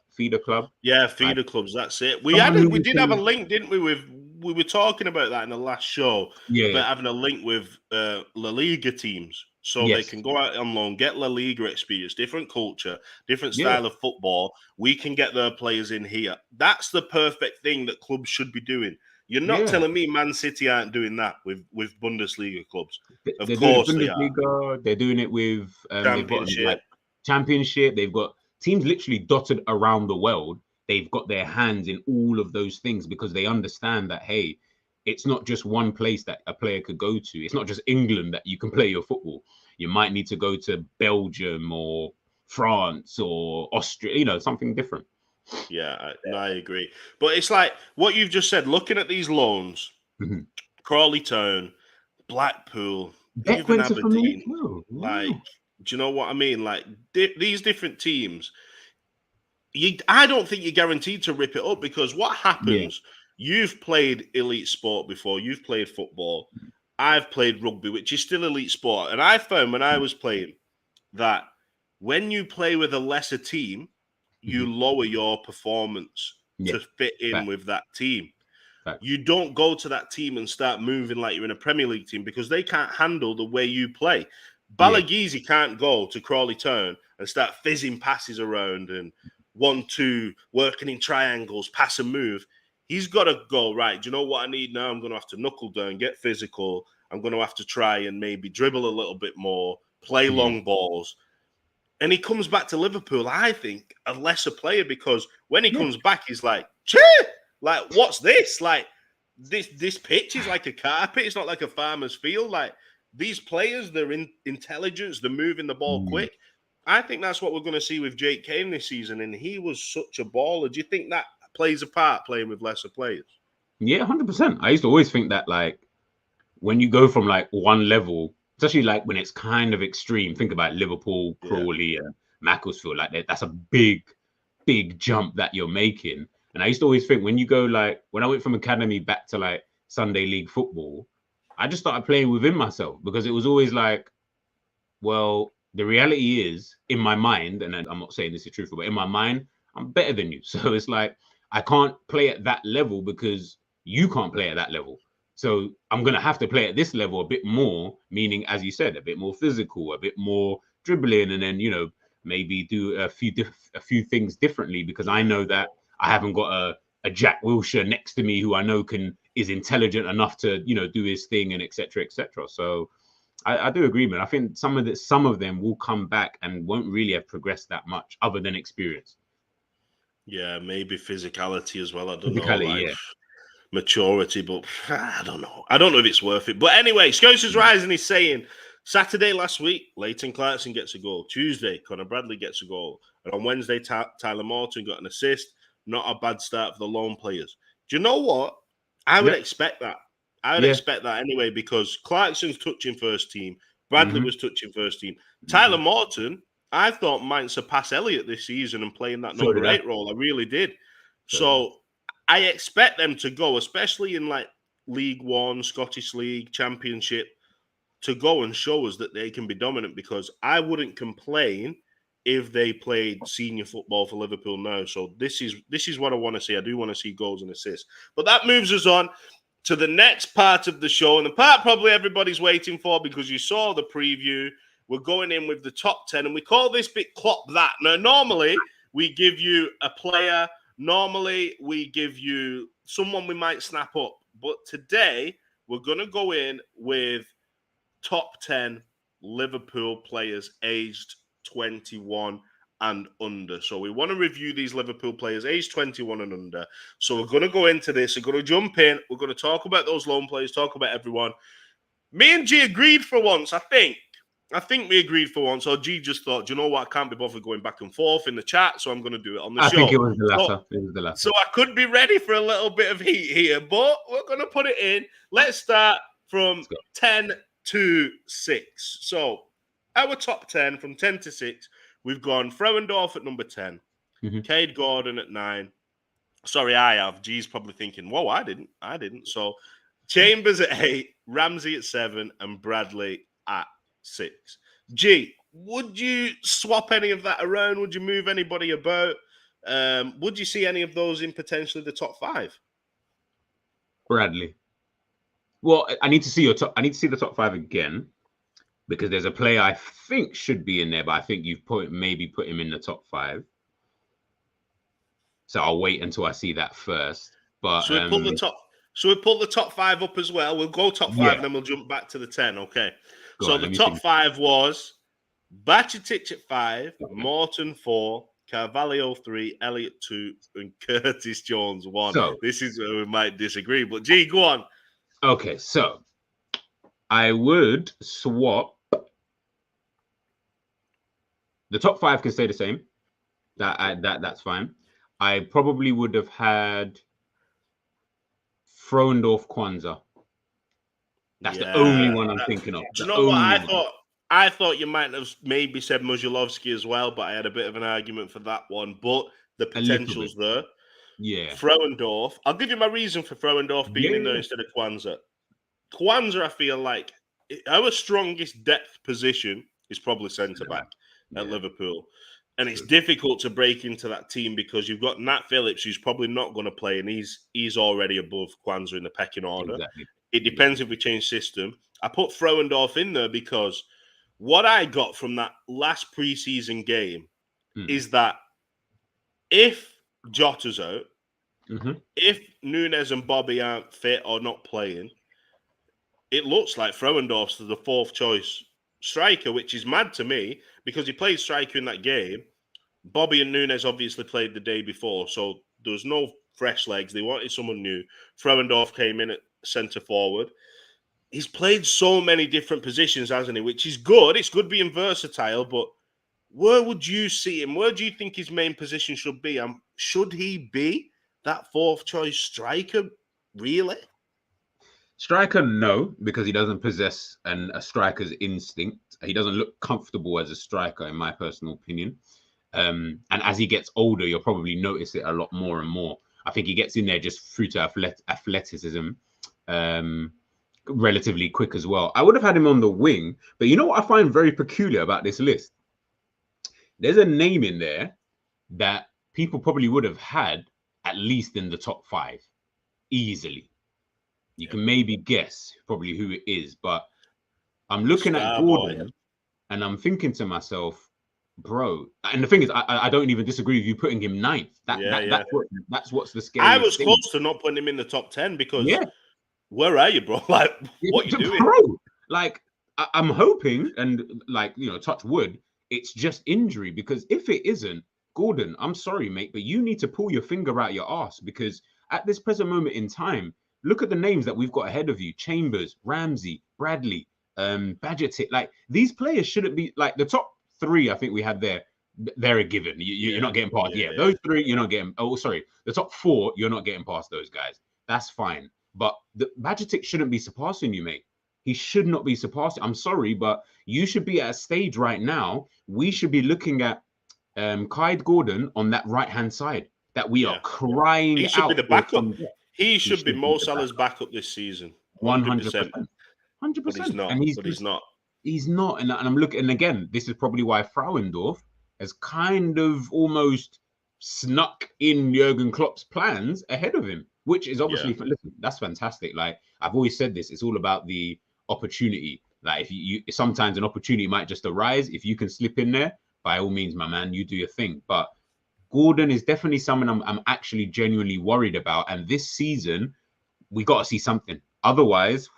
club. Yeah, Like, feeder clubs. That's it. We someone who did have a can- link, didn't we? We were talking about that in the last show Yeah. about having a link with La Liga teams, so they Yes. can go out on loan, get La Liga experience, different culture, different Yeah. style of football. We can get their players in here. That's the perfect thing that clubs should be doing. You're not Yeah. telling me Man City aren't doing that with Bundesliga clubs. Of They're course doing they it are. Bundesliga. They're doing it with they've got Championship. like Championship. They've got teams literally dotted around the world. They've got their hands in all of those things because they understand that, hey, it's not just one place that a player could go to. It's not just England that you can play your football. You might need to go to Belgium or France or Austria, something different. Yeah, I agree. But it's like what you've just said, looking at these loans, Mhm. Crawley Town, Blackpool, Beck even went to for me Aberdeen. too. Like, do you know what I mean? Like, these different teams, I don't think you're guaranteed to rip it up because what happens, you've played elite sport before, you've played football, I've played rugby, which is still elite sport. And I found when I was playing that when you play with a lesser team, you lower your performance to fit in with that team. You don't go to that team and start moving like you're in a Premier League team because they can't handle the way you play. Balagizi can't go to Crawley Town and start fizzing passes around and 1-2, working in triangles, pass and move. He's got to go, right, do you know what I need now? I'm going to have to knuckle down, get physical. I'm going to have to try and maybe dribble a little bit more, play long balls. And he comes back to Liverpool, I think, a lesser player because when he comes back, he's like, chee! Like, what's this? Like, this pitch is like a carpet. It's not like a farmer's field. Like, these players, they're in intelligence. They're moving the ball quick. I think that's what we're going to see with Jake Kane this season. And he was such a baller. Do you think that plays a part playing with lesser players? Yeah, 100%. I used to always think that, like, when you go from, like, one level, especially, like, when it's kind of extreme, think about Liverpool, Crawley, and Macclesfield. Like, that's a big, big jump that you're making. And I used to always think when you go, like, when I went from academy back to, like, Sunday league football, I just started playing within myself because it was always like, well, the reality is in my mind, and I'm not saying this is truthful, but in my mind, I'm better than you. So it's like, I can't play at that level because you can't play at that level. So I'm going to have to play at this level a bit more, meaning, as you said, a bit more physical, a bit more dribbling, and then, maybe do a few things differently because I know that I haven't got a Jack Wilshere next to me who I know is intelligent enough to, do his thing and et cetera, et cetera. So I do agree, man. I think some of them will come back and won't really have progressed that much other than experience. Yeah, maybe physicality as well. I don't know, like maturity, but I don't know. I don't know if it's worth it. But anyway, Scousers Rising is saying Saturday last week, Leighton Clarkson gets a goal. Tuesday, Conor Bradley gets a goal. And on Wednesday, Tyler Morton got an assist. Not a bad start for the lone players. Do you know what? I would expect that. I would expect that anyway because Clarkson's touching first team. Bradley was touching first team. Tyler Morton, I thought might surpass Elliott this season and playing that number 8 role. I really did. So I expect them to go, especially in like League One, Scottish League, Championship, to go and show us that they can be dominant because I wouldn't complain if they played senior football for Liverpool now. So this is what I want to see. I do want to see goals and assists. But that moves us on to the next part of the show, and the part probably everybody's waiting for because you saw the preview. We're going in with the top 10, and we call this bit Klopp That. Now, normally, we give you a player. Normally, we give you someone we might snap up. But today, we're going to go in with top 10 Liverpool players aged 21 and under. So we want to review these Liverpool players aged 21 and under. So we're going to go into this. We're going to jump in. We're going to talk about those loan players, talk about everyone. Me and G agreed for once, I think. I think we agreed for once. Or G just thought, do you know what? I can't be bothered going back and forth in the chat, so I'm going to do it on the show. I think it was the latter. So I could be ready for a little bit of heat here, but we're going to put it in. Let's start from 10 to 6. So our top 10 from 10 to 6, we've gone Frauendorf at number 10, Cade Gordon at 9. Sorry, I have. G's probably thinking, whoa, I didn't. So Chambers at 8, Ramsey at 7, and Bradley at 6. G, would you swap any of that around? Would you move anybody about? Would you see any of those in potentially the top 5? Bradley. Well, I need to see the top 5 again, because there's a player I think should be in there, but I think you've maybe put him in the top 5. So I'll wait until I see that first. But so we pull the top 5 up as well. We'll go top 5 and then we'll jump back to the 10. Okay. So the top 5 was Bajcetic at 5, Morton 4, Carvalho 3, Elliott 2, and Curtis Jones 1. So, this is where we might disagree, but G, go on. Okay, so I would swap. The top 5 can stay the same. That's fine. I probably would have had Frauendorf Kwanzaa. That's the only one I'm thinking of. Do you know what I thought you might have maybe said Muzhalovsky as well, but I had a bit of an argument for that one. But the potential's there. Yeah. Frauendorf. I'll give you my reason for Frauendorf being in there instead of Kwanzaa. Kwanzaa, I feel like our strongest depth position is probably centre-back at Liverpool. And it's difficult to break into that team because you've got Nat Phillips, who's probably not going to play, and he's already above Kwanzaa in the pecking order. Exactly. It depends if we change system. I put Frauendorf in there because what I got from that last preseason game is that if Jota's out, if Nunes and Bobby aren't fit or not playing, it looks like Frauendorf's the 4th choice striker, which is mad to me because he played striker in that game. Bobby and Nunes obviously played the day before, so there was no fresh legs. They wanted someone new. Frauendorf came in at centre forward. He's played so many different positions, hasn't he? Which is good. It's good being versatile, but where would you see him? Where do you think his main position should be? Should he be that 4th choice striker, really? Striker, no, because he doesn't possess a striker's instinct. He doesn't look comfortable as a striker, in my personal opinion. And as he gets older, you'll probably notice it a lot more and more. I think he gets in there just through to athleticism, relatively quick as well. I would have had him on the wing, but you know what I find very peculiar about this list? There's a name in there that people probably would have had at least in the top 5, easily. You can maybe guess probably who it is, but I'm looking at Gordon and I'm thinking to myself, bro. And the thing is, I don't even disagree with you putting him 9th. That's what's the scary. I was close to not putting him in the top 10 because where are you, bro? Like, what you doing? Bro, like, I'm hoping, and like, touch wood, it's just injury, because if it isn't, Gordon, I'm sorry, mate, but you need to pull your finger out your ass, because at this present moment in time, look at the names that we've got ahead of you: Chambers, Ramsey, Bradley, Bajcetic. Like, these players shouldn't be like the top 3. I think we had there. They're a given. You're not getting past. Those 3 you're not getting. Oh, sorry, the top 4 you're not getting past those guys. That's fine. But the Bajcetic shouldn't be surpassing you, mate. He should not be surpassing. I'm sorry, but you should be at a stage right now. We should be looking at Clyde Gordon on that right-hand side that we are crying out. He should be the backup. He should be Mo Salah's backup this season. 100%. 100%. But he's not. He's not. And I'm looking, and again, this is probably why Frauendorf has kind of almost snuck in Jurgen Klopp's plans ahead of him, which is obviously, listen, that's fantastic. Like, I've always said this, it's all about the opportunity. Like, if you sometimes an opportunity might just arise. If you can slip in there, by all means, my man, you do your thing. But Gordon is definitely someone I'm actually genuinely worried about. And this season, we got to see something. Otherwise,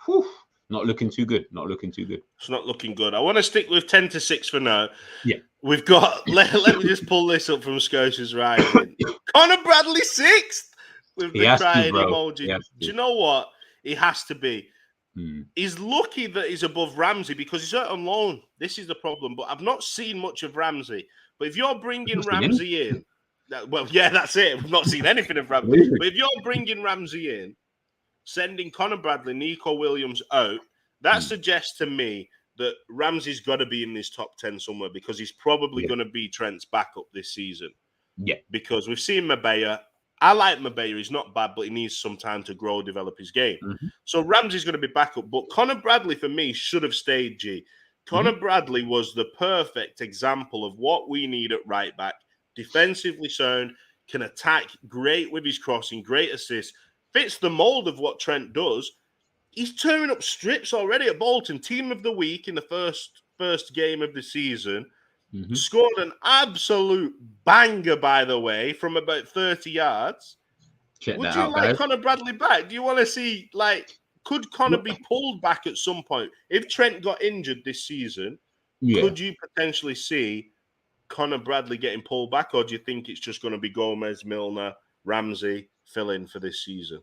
not looking too good. Not looking too good. It's not looking good. I want to stick with 10 to 6 for now. Yeah. We've got, let me just pull this up from Scotia's Rising. Connor Bradley 6th with the crying emoji. Do you know what? He has to be. He's lucky that he's above Ramsey because he's out on loan. This is the problem. But I've not seen much of Ramsey. But if you're bringing Ramsey in, well, yeah, that's it. We've not seen anything of Ramsey. But if you're bringing Ramsey in, sending Connor Bradley, Nico Williams out, that suggests to me that Ramsey's got to be in this top 10 somewhere because he's probably going to be Trent's backup this season. Yeah. Because we've seen Mabea. I like Mabea. He's not bad, but he needs some time to grow, develop his game. So Ramsey's going to be backup. But Connor Bradley, for me, should have stayed, G. Connor Bradley was the perfect example of what we need at right back. Defensively sound, can attack, great with his crossing, great assist, fits the mold of what Trent does. He's tearing up strips already at Bolton. Team of the week in the first game of the season. Scored an absolute banger, by the way, from about 30 yards. Would you like Connor Bradley back? Do you want to see, could Connor be pulled back at some point? If Trent got injured this season, could you potentially see Connor Bradley getting pulled back, or do you think it's just going to be Gomez, Milner, Ramsey fill in for this season?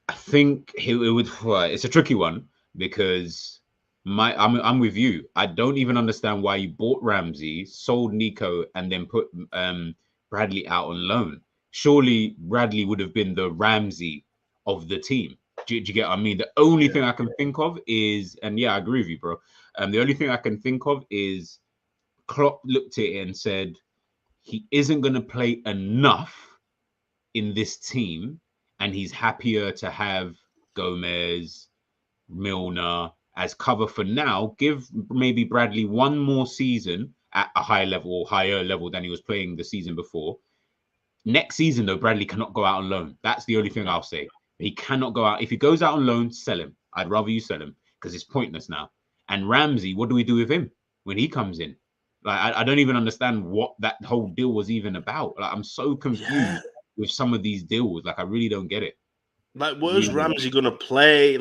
I think it would. It's a tricky one because I'm with you. I don't even understand why you bought Ramsey, sold Nico, and then put Bradley out on loan. Surely Bradley would have been the Ramsey of the team. Do you get what I mean? The only thing I can think of is, and I agree with you, bro. The only thing I can think of is Klopp looked at it and said he isn't going to play enough in this team, and he's happier to have Gomez, Milner as cover for now. Give maybe Bradley one more season at a higher level than he was playing the season before. Next season, though, Bradley cannot go out on loan. That's the only thing I'll say. He cannot go out. If he goes out on loan, sell him. I'd rather you sell him because it's pointless now. And Ramsey, what do we do with him when he comes in? I don't even understand what that whole deal was even about. I'm so confused with some of these deals. I really don't get it. Where's Ramsey going to play?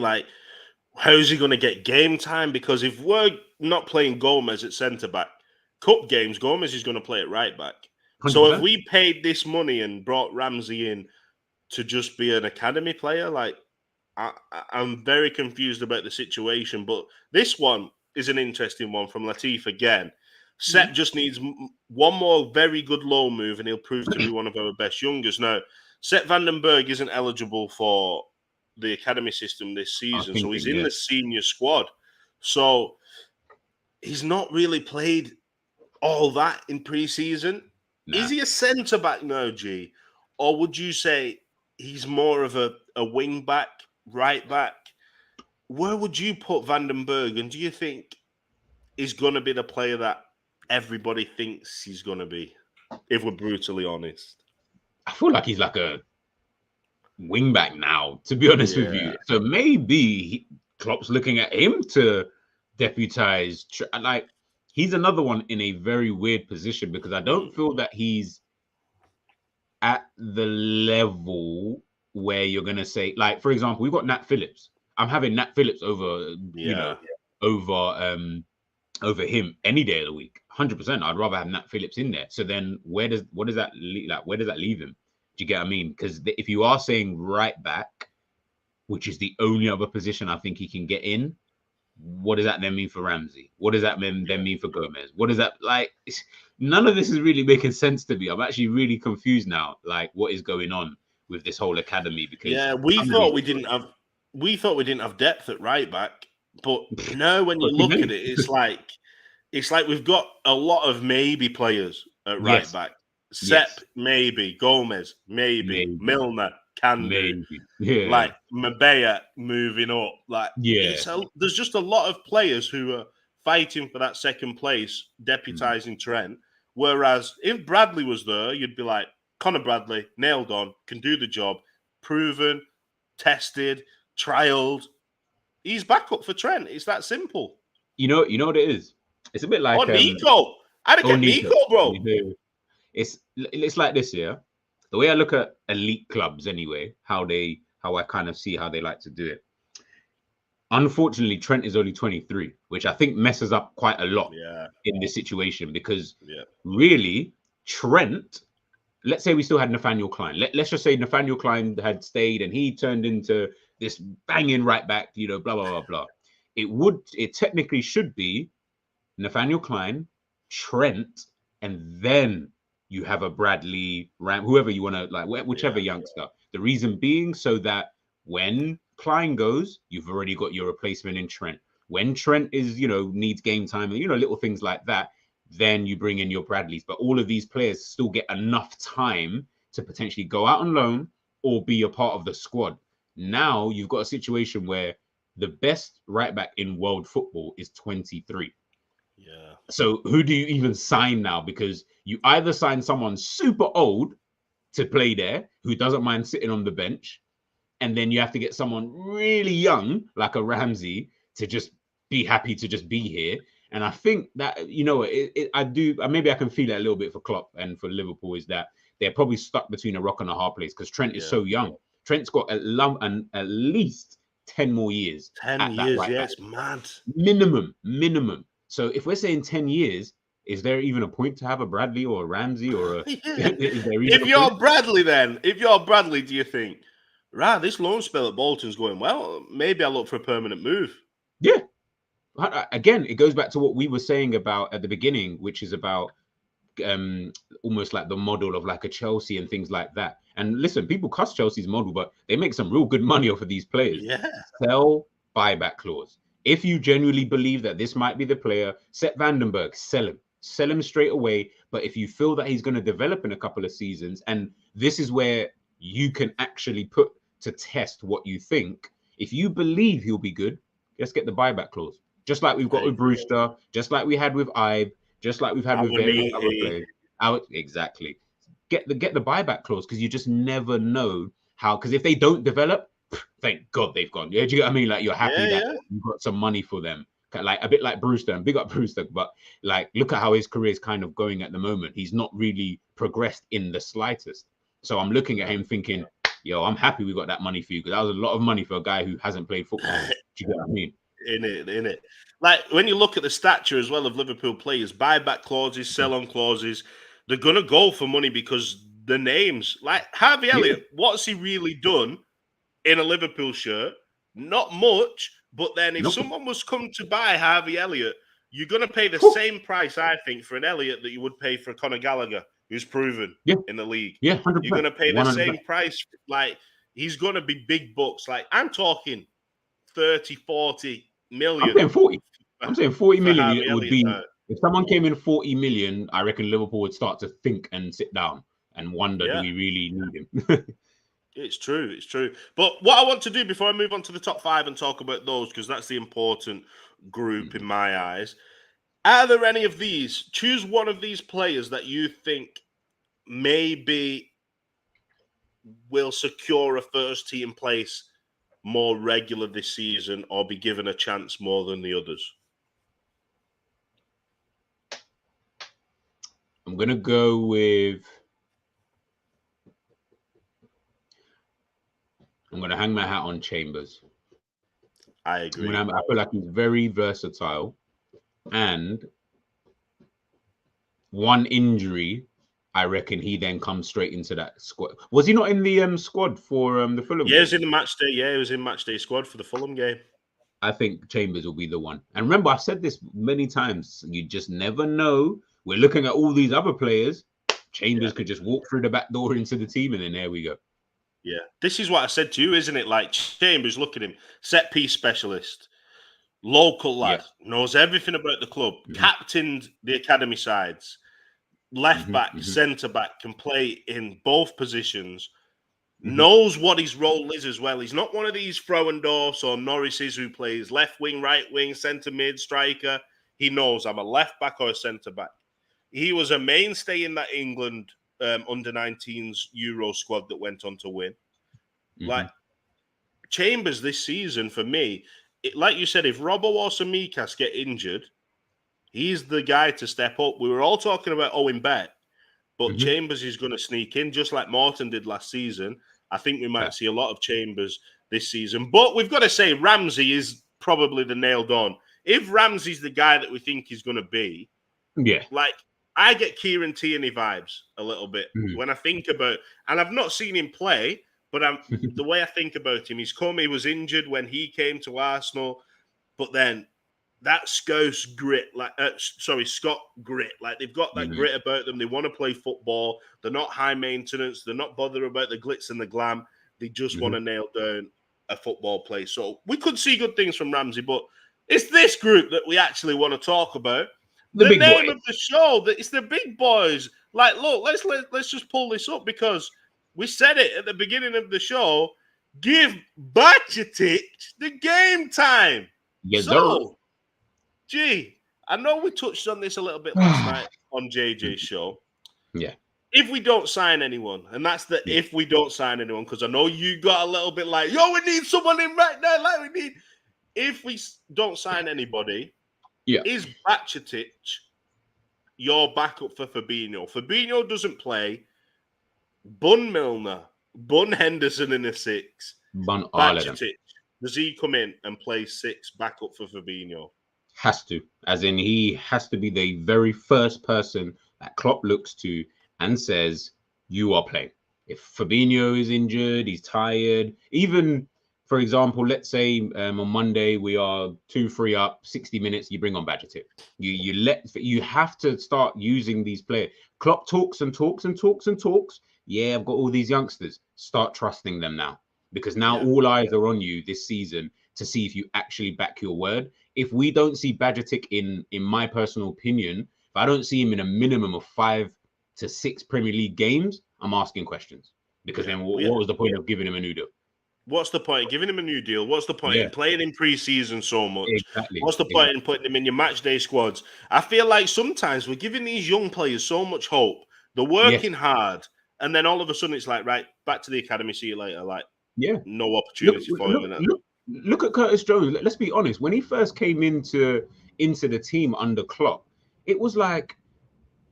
How's he going to get game time? Because if we're not playing Gomez at centre-back, cup games, Gomez is going to play at right-back. 100%. So if we paid this money and brought Ramsey in to just be an academy player, I'm very confused about the situation. But this one is an interesting one from Latif again. Sepp just needs one more very good loan move and he'll prove to be one of our best youngers. Now, Sepp Vandenberg isn't eligible for the academy system this season, so he's in the senior squad. So he's not really played all that in pre-season. Nah. Is he a centre-back now, G? Or would you say he's more of a wing-back, right-back? Where would you put Vandenberg? And do you think he's going to be the player that everybody thinks he's going to be, if we're brutally honest? I feel like he's like a wing-back now, to be honest with you. So maybe Klopp's looking at him to deputize. He's another one in a very weird position because I don't feel that he's at the level where you're going to say, for example, we've got Nat Phillips. I'm having Nat Phillips over, over him any day of the week. 100%. I'd rather have Nat Phillips in there. So then what does that leave him? Do you get what I mean? Because if you are saying right back, which is the only other position I think he can get in, what does that then mean for Ramsey? What does that then mean for Gomez? What is that none of this is really making sense to me. I'm actually really confused now. What is going on with this whole academy? Because we thought we didn't have depth at right back, but now when you look at it, it's like we've got a lot of maybe players at right back. Sepp, maybe. Gomez, maybe. Milner, can do. Mabea moving up. There's just a lot of players who are fighting for that second place, deputizing Trent. Whereas if Bradley was there, you'd be like, Connor Bradley, nailed on, can do the job, proven, tested, trialed. He's back up for Trent. It's that simple. You know what it is? It's a bit like Nico. I'd get Nico, bro. It's like this, yeah. The way I look at elite clubs, anyway, how I kind of see how they like to do it. Unfortunately, Trent is only 23, which I think messes up quite a lot in this situation because really, Trent. Let's say we still had Nathaniel Klein. Let's just say Nathaniel Klein had stayed and he turned into this banging right back, blah blah blah blah. It technically should be Nathaniel Klein, Trent, and then you have a Bradley, whoever you want to whichever youngster. The reason being so that when Klein goes, you've already got your replacement in Trent. When Trent is, needs game time and, little things like that, then you bring in your Bradleys. But all of these players still get enough time to potentially go out on loan or be a part of the squad. Now you've got a situation where the best right back in world football is 23. Yeah. So who do you even sign now? Because you either sign someone super old to play there who doesn't mind sitting on the bench, and then you have to get someone really young like a Ramsey to just be happy to just be here. And I think that, maybe I can feel it a little bit for Klopp and for Liverpool, is that they're probably stuck between a rock and a hard place because Trent is so young. Trent's got at least 10 more years. 10 years, right back. It's mad. Minimum. So if we're saying 10 years, is there even a point to have a Bradley or a Ramsey or a... If you're Bradley, do you think, right, this loan spell at Bolton's going well, maybe I'll look for a permanent move? Yeah. Again, it goes back to what we were saying about at the beginning, which is about almost like the model of like a Chelsea and things like that. And listen, people cuss Chelsea's model, but they make some real good money off of these players. Yeah. Sell buyback clause. If you genuinely believe that this might be the player, Sepp Vandenberg, sell him straight away. But if you feel that he's going to develop in a couple of seasons, and this is where you can actually put to test what you think, if you believe he'll be good, let's get the buyback clause. Just like we've got with Brewster, just like we had with Ibe, just like we've had with various other players. Exactly. Get the buyback clause, because you just never know how. Because if they don't develop, thank God they've gone. Yeah, do you get what I mean? Like, you're happy that you've got some money for them. Like a bit like Brewster, and big up Brewster, but like look at how his career is kind of going at the moment. He's not really progressed in the slightest. So I'm looking at him thinking, yo, I'm happy we got that money for you, because that was a lot of money for a guy who hasn't played football. Do you get what I mean? In it. Like, when you look at the stature as well of Liverpool players, buyback clauses, sell-on clauses, they're going to go for money because the names, like Harvey Elliott, what's he really done in a Liverpool shirt? Not much, but then if someone was come to buy Harvey Elliott, you're going to pay the same price, I think, for an Elliott that you would pay for Conor Gallagher, who's proven in the league. Yeah, 100%. You're going to pay the 100%. same price. Like, he's going to be big bucks. Like, I'm talking 30, 40 million. I'm saying 40. I'm saying 40 million. It would be, if someone came in 40 million, I reckon Liverpool would start to think and sit down and wonder, do we really need him? It's true. But what I want to do before I move on to the top 5 and talk about those, because that's the important group in my eyes, are there any of these? Choose one of these players that you think maybe will secure a first team place more regular this season, or be given a chance more than the others. I'm going to go with... I'm going to hang my hat on Chambers. I agree. I feel like he's very versatile. And one injury, I reckon he then comes straight into that squad. Was he not in the squad for the Fulham game? He was in the match day. Yeah, he was in match day squad for the Fulham game. I think Chambers will be the one. And remember, I've said this many times. You just never know. We're looking at all these other players. Chambers could just walk through the back door into the team, and then there we go. Yeah, this is what I said to you, isn't it? Like, Chambers, look at him, set piece specialist, local lad, knows everything about the club, captained the academy sides, left back, centre back, can play in both positions, knows what his role is as well. He's not one of these Frauendorfs or Norrises who plays left wing, right wing, centre mid, striker. He knows I'm a left back or a centre back. He was a mainstay in that England under-19s Euro squad that went on to win. Like, Chambers this season, for me, like you said, if Robbo or Tsimikas get injured, he's the guy to step up. We were all talking about Owen Beck, but Chambers is going to sneak in, just like Morton did last season. I think we might see a lot of Chambers this season. But we've got to say, Ramsey is probably the nailed on. If Ramsey's the guy that we think he's going to be, like, I get Kieran Tierney vibes a little bit when I think about, and I've not seen him play, but the way I think about him, he was injured when he came to Arsenal, but then that Scott grit, like they've got that grit about them. They want to play football. They're not high maintenance. They're not bothered about the glitz and the glam. They just want to nail down a football play. So we could see good things from Ramsey, but it's this group that we actually want to talk about. The big name boys. of the show, that it's the big boys. Like, look, let's just pull this up because we said it at the beginning of the show. Give Bacetic the game time. Yes, So, gee, I know we touched on this a little bit last night on JJ's show. Yeah. If we don't sign anyone, and that's the if we don't sign anyone, because I know you got a little bit like, yo, we need someone in right now. Like, we need. If we don't sign anybody, is Bacetic your backup for Fabinho? Fabinho doesn't play. Bun Milner, Bun Henderson in a 6. Bun all of them. Bacetic, does he come in and play 6 backup for Fabinho? Has to. As in, he has to be the very first person that Klopp looks to and says, you are playing. If Fabinho is injured, he's tired. Even, for example, let's say on Monday we are 2-3 up, 60 minutes, you bring on Bacetic. You have to start using these players. Klopp talks and talks and talks and talks. Yeah, I've got all these youngsters. Start trusting them now. Because now all eyes are on you this season to see if you actually back your word. If we don't see Bacetic in my personal opinion, if I don't see him in a minimum of 5 to 6 Premier League games, I'm asking questions. Because then what was the point of giving him a new deal? What's the point of giving him a new deal? What's the point in playing in pre-season so much? Exactly. What's the point in putting him in your match day squads? I feel like sometimes we're giving these young players so much hope. They're working hard. And then all of a sudden it's like, right, back to the academy, see you later. Like, no opportunity for him. Look at Curtis Jones. Let's be honest. When he first came into the team under Klopp, it was like,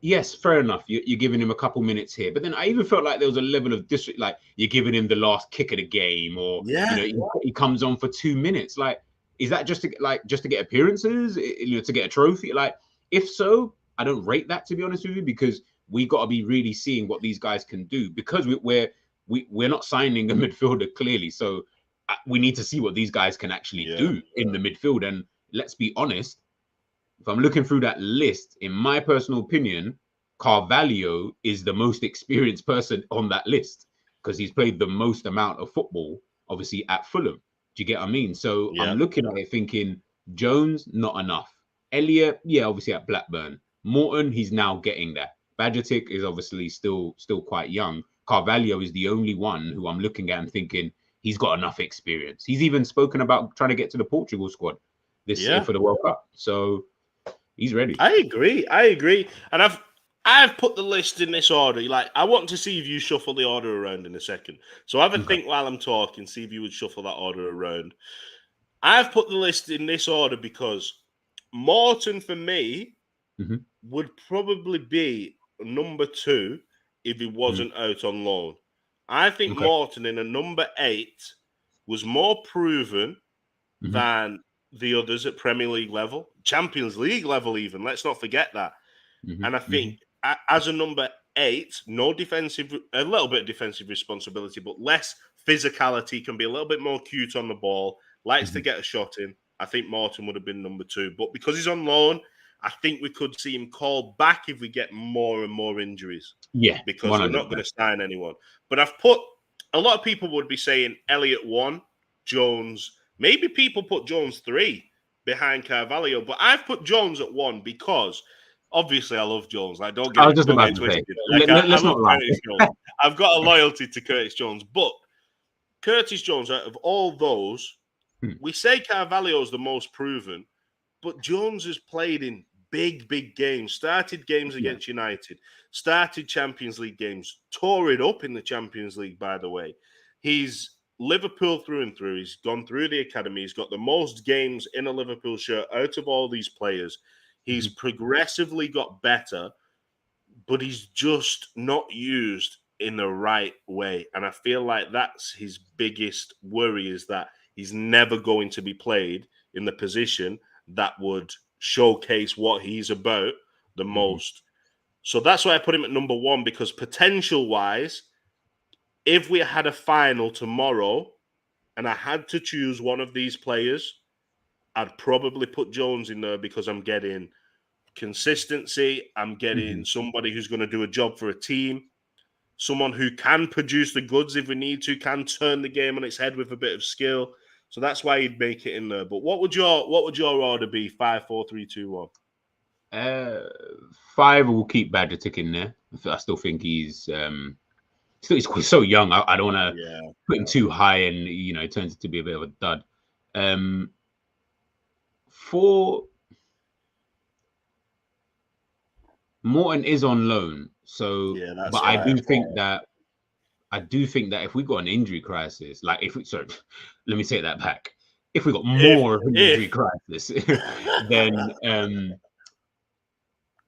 yes, fair enough. You're giving him a couple minutes here, but then I even felt like there was a level of disrespect. Like you're giving him the last kick of the game, or he comes on for 2 minutes. Like, is that just to get appearances? To get a trophy? Like, if so, I don't rate that, to be honest with you, because we got to be really seeing what these guys can do, because we're not signing a midfielder clearly, so we need to see what these guys can actually do in the midfield. And let's be honest, if I'm looking through that list, in my personal opinion, Carvalho is the most experienced person on that list because he's played the most amount of football, obviously, at Fulham. Do you get what I mean? So I'm looking at it thinking, Jones, not enough. Elliott, obviously at Blackburn. Morton, he's now getting there. Bacetic is obviously still quite young. Carvalho is the only one who I'm looking at and thinking he's got enough experience. He's even spoken about trying to get to the Portugal squad this year for the World Cup. So he's ready. I agree. And I've put the list in this order. Like, I want to see if you shuffle the order around in a second. So have a think while I'm talking, see if you would shuffle that order around. I've put the list in this order because Morton, for me, would probably be number 2 if he wasn't out on loan. I think Morton in a number 8 was more proven than the others at Premier League level, Champions League level even. Let's not forget that. And I think as a number 8, a little bit of defensive responsibility, but less physicality, can be a little bit more cute on the ball, likes to get a shot in. I think Morton would have been number 2. But because he's on loan, I think we could see him called back if we get more and more injuries. Yeah. Because we're not going to sign anyone. But I've put, a lot of people would be saying Elliott 1, Jones. Maybe people put Jones 3 behind Carvalho. But I've put Jones at 1 because obviously I love Jones. Like, don't get it twisted. Let's not lie. I've got a loyalty to Curtis Jones. But Curtis Jones, out of all those, we say Carvalho is the most proven. But Jones has played in big games, started games against United, started Champions League games, tore it up in the Champions League, by the way. He's Liverpool through and through. He's gone through the academy. He's got the most games in a Liverpool shirt out of all these players. He's progressively got better, but he's just not used in the right way. And I feel like that's his biggest worry, is that he's never going to be played in the position that would showcase what he's about the most. So that's why I put him at number 1, because potential-wise, if we had a final tomorrow and I had to choose one of these players, I'd probably put Jones in there because I'm getting consistency. I'm getting somebody who's going to do a job for a team. someone who can produce the goods if we need to, can turn the game on its head with a bit of skill. So that's why he'd make it in there. But what would your order be? 5, 4, 3, 2, 1. 5 will keep Badger Tick in there. I still think he's so young. I don't want to put him too high, and it turns to be a bit of a dud. 4, Morton is on loan, so but I do think that if we got an injury crisis, like let me take that back. If we got more of an injury crisis, then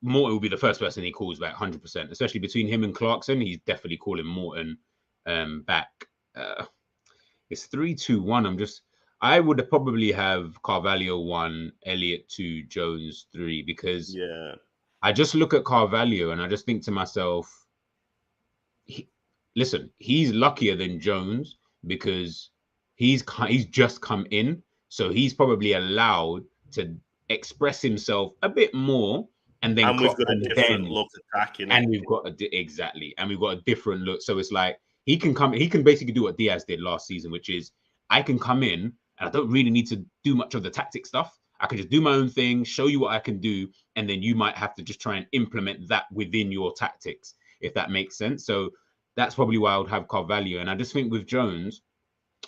Morton will be the first person he calls back 100%, especially between him and Clarkson. He's definitely calling Morton back. It's 3-2-1. I would probably have Carvalho 1, Elliott 2, Jones 3, because I just look at Carvalho and I just think to myself, listen, he's luckier than Jones because he's just come in, so he's probably allowed to express himself a bit more. And then we've got a different look attacking, and we've got a different look. So it's like he can basically do what Diaz did last season, which is I can come in and I don't really need to do much of the tactic stuff. I can just do my own thing, show you what I can do, and then you might have to just try and implement that within your tactics, if that makes sense. So that's probably why I would have Carvalho. And I just think with Jones,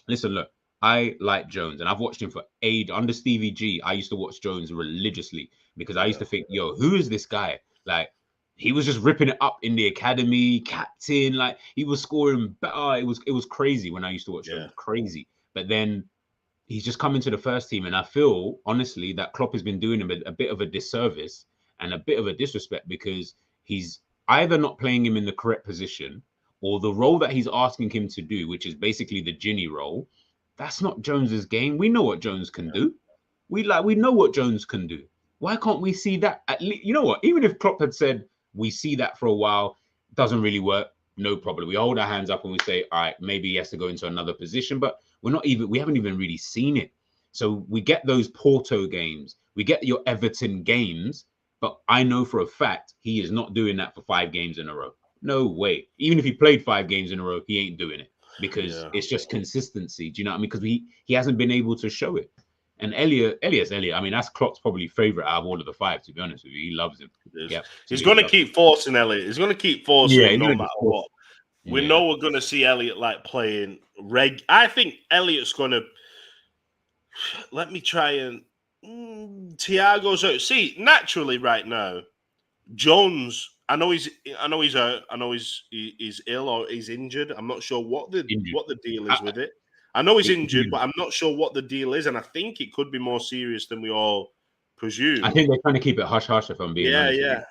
listen, look, I like Jones, and I've watched him for age. Under Stevie G, I used to watch Jones religiously because I used to think, yo, who is this guy? Like, he was just ripping it up in the academy, captain, like he was scoring better. It was crazy when I used to watch him, crazy. But then he's just come into the first team, and I feel honestly that Klopp has been doing him a bit of a disservice and a bit of a disrespect because he's either not playing him in the correct position or the role that he's asking him to do, which is basically the Ginny role. That's not Jones's game. We know what Jones can do. We know what Jones can do. Why can't we see that? At least, you know what? Even if Klopp had said we see that for a while, doesn't really work. No problem. We hold our hands up and we say, all right, maybe he has to go into another position, but we haven't even really seen it. So we get those Porto games, we get your Everton games, but I know for a fact he is not doing that for 5 games in a row. No way. Even if he played 5 games in a row, he ain't doing it because it's just consistency. Do you know what I mean? Because he hasn't been able to show it. And Elliott. I mean, that's Klopp's probably favorite out of all of the 5. To be honest with you, he loves him. Yeah, he's going to keep forcing Elliott. He's going to keep forcing him no matter what. We know we're going to see Elliott like playing I think Elliott's going to. Let me try and Thiago's out. See, naturally, right now, Jones. I know he's out. I know he's ill or he's injured. I'm not sure what the deal is with it. I know he's injured, but I'm not sure what the deal is, and I think it could be more serious than we all presume. I think they're trying to keep it hush-hush, if I'm being honest. Yeah.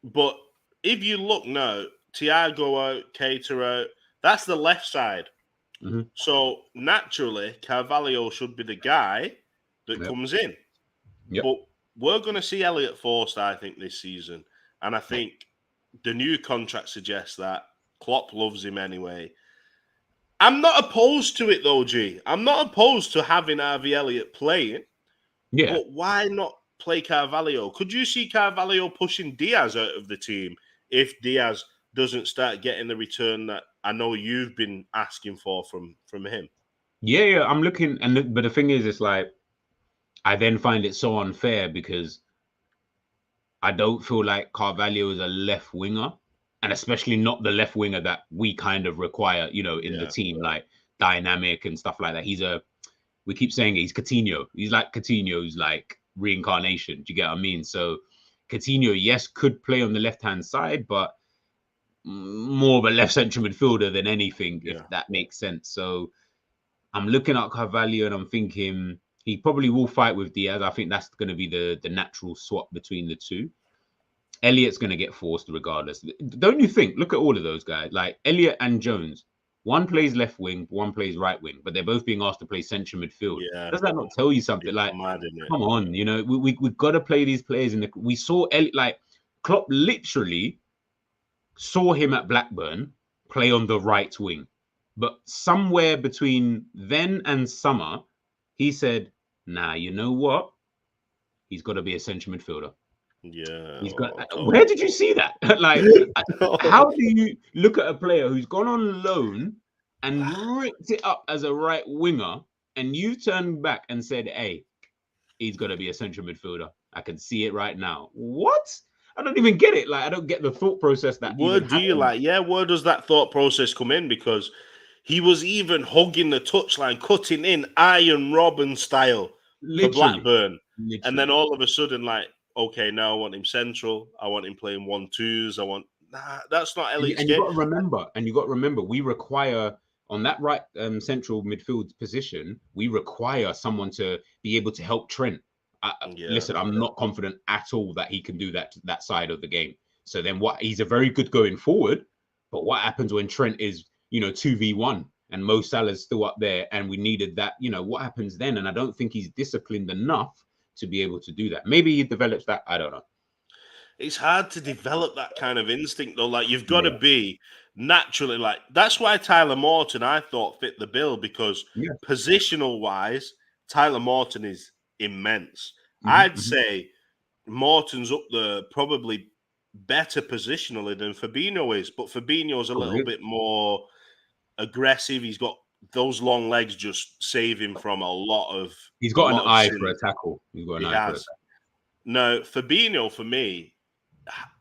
But if you look now, Thiago out, Keita out, that's the left side. Mm-hmm. So, naturally, Carvalho should be the guy that comes in. Yep. But we're going to see Elliott forced, I think, this season. And I think the new contract suggests that. Klopp loves him anyway. I'm not opposed to it, though, G. I'm not opposed to having Harvey Elliott playing. Yeah. But why not play Carvalho? Could you see Carvalho pushing Diaz out of the team if Diaz doesn't start getting the return that I know you've been asking for from him? Yeah. I'm looking, but the thing is, it's like I then find it so unfair because I don't feel like Carvalho is a left winger. And especially not the left winger that we kind of require, in the team, like dynamic and stuff like that. We keep saying it, he's Coutinho. He's like Coutinho's like reincarnation. Do you get what I mean? So Coutinho, yes, could play on the left-hand side, but more of a left central midfielder than anything, if that makes sense. So I'm looking at Carvalho and I'm thinking he probably will fight with Diaz. I think that's going to be the natural swap between the two. Elliott's going to get forced regardless. Don't you think? Look at all of those guys. Like Elliott and Jones. One plays left wing, one plays right wing, but they're both being asked to play central midfield. Yeah. Does that not tell you something? Like, come on, we've got to play these players. We saw Elliott, like Klopp literally saw him at Blackburn play on the right wing. But somewhere between then and summer, he said, nah, you know what? He's got to be a central midfielder. Yeah. He's got. Totally. Where did you see that? Like, how do you look at a player who's gone on loan and ripped it up as a right winger, and you turned back and said, "Hey, he's gonna be a central midfielder. I can see it right now." What? I don't even get it. Like, I don't get the thought process that Where even do you happened. like? Yeah, where does that thought process come in? Because he was even hugging the touchline, cutting in Iron Robin style for Literally, Blackburn, and then literally. all of a sudden, like, okay, now I want him central. I want him playing 1-2s. That's not Elliot's And you game. got to remember, we require on that right central midfield position, we require someone to be able to help Trent. Yeah, Listen, I'm not confident at all that he can do that side of the game. So then, what? He's a very good going forward, but what happens when Trent is 2v1 and Mo Salah's still up there, and we needed that? What happens then? And I don't think he's disciplined enough to be able to do that. Maybe he develops that. I don't know. it's hard to develop that kind of instinct though. Like you've got to Yeah, be naturally like. That's why Tyler Morton I thought fit the bill because yeah. positional wise, Tyler Morton is immense. Hmm, I'd hmm. say Morton's up there probably better positionally than Fabinho is, but Fabinho's a Oh, little really? bit more aggressive. He's got those long legs just save him from a lot of He's a got an lot of eye for sin. a tackle. He's got an He eye for a has. tackle. No, Fabinho for me,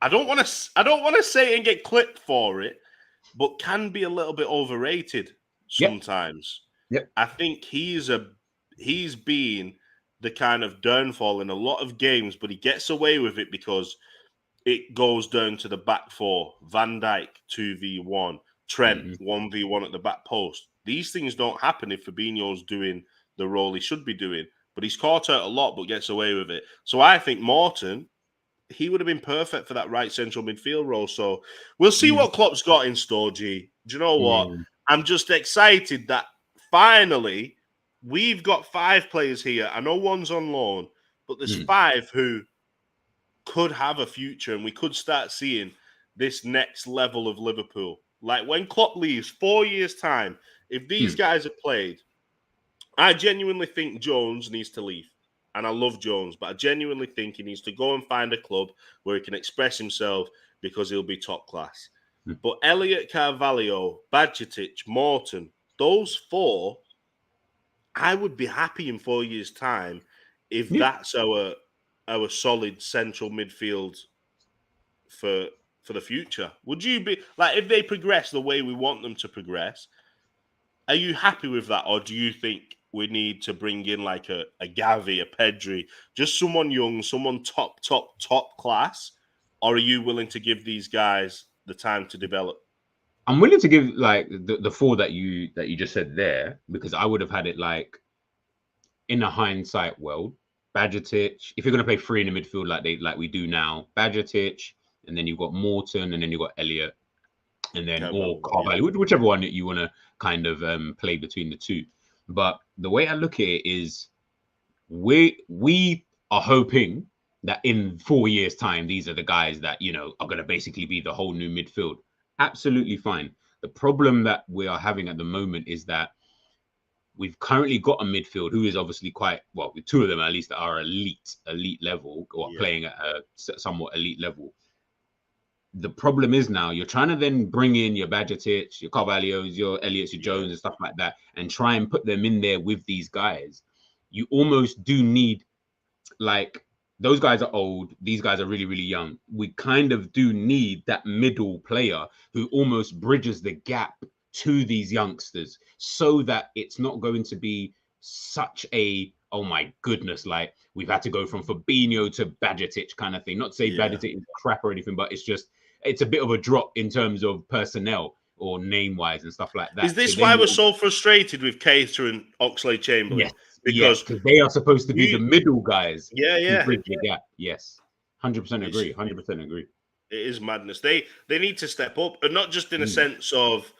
I don't want to say it and get clipped for it, but can be a little bit overrated Yep. sometimes. Yep. I think he's been the kind of downfall in a lot of games, but he gets away with it because it goes down to the back four. Van Dijk 2v1, Trent Hmm. 1v1 at the back post. These things don't happen if Fabinho's doing the role he should be doing, but he's caught out a lot but gets away with it. So I think Morton, he would have been perfect for that right central midfield role. So we'll see Mm, what Klopp's got in store, G. Do you know what? mm, I'm just excited that finally we've got 5 players here. I know one's on loan, but there's mm, 5 who could have a future and we could start seeing this next level of Liverpool. Like when Klopp leaves 4 years' time, if these mm. guys have played, I genuinely think Jones needs to leave. And I love Jones, but I genuinely think he needs to go and find a club where he can express himself because he'll be top class. Mm. But Elliot Carvalho, Badgetic, Morton, those 4, I would be happy in 4 years' time if Yeah. that's our solid central midfield for the future. Would you be like if they progress the way we want them to progress? Are you happy with that, or do you think we need to bring in like a Gavi, a Pedri, just someone young, someone top class, or are you willing to give these guys the time to develop? I'm willing to give like the 4 that you just said there, because I would have had it like in a hindsight world. Badgetic, if you're gonna play 3 in the midfield like we do now, Badgetic, and then you've got Morton, and then you've got Elliot, and then or Carvalho, yeah. Carvalho, whichever one that you want to kind of play between the two. But the way I look at it is we are hoping that in 4 years' time, these are the guys that are going to basically be the whole new midfield. Absolutely fine. The problem that we are having at the moment is that we've currently got a midfield who is obviously quite well, with 2 of them at least that are elite level or Yeah. playing at a somewhat elite level. The problem is now you're trying to then bring in your Badgetic, your Carvalhos, your Elliots, your Yeah. Jones, and stuff like that, and try and put them in there with these guys. You almost do need, like, those guys are old. These guys are really, really young. We kind of do need that middle player who almost bridges the gap to these youngsters so that it's not going to be such a, oh my goodness, like we've had to go from Fabinho to Badgetic kind of thing. Not to say Yeah. Badgetic is crap or anything, but it's a bit of a drop in terms of personnel or name wise and stuff like Is that. So this then why we're so frustrated with Cater and Oxlade Chamberlain? yes, Because because they are supposed to be the we, middle guys who yeah, bridge the gap. Yes, 100% it's agree. 100% agree. it is madness. They need to step up, and not just in a Mm. sense of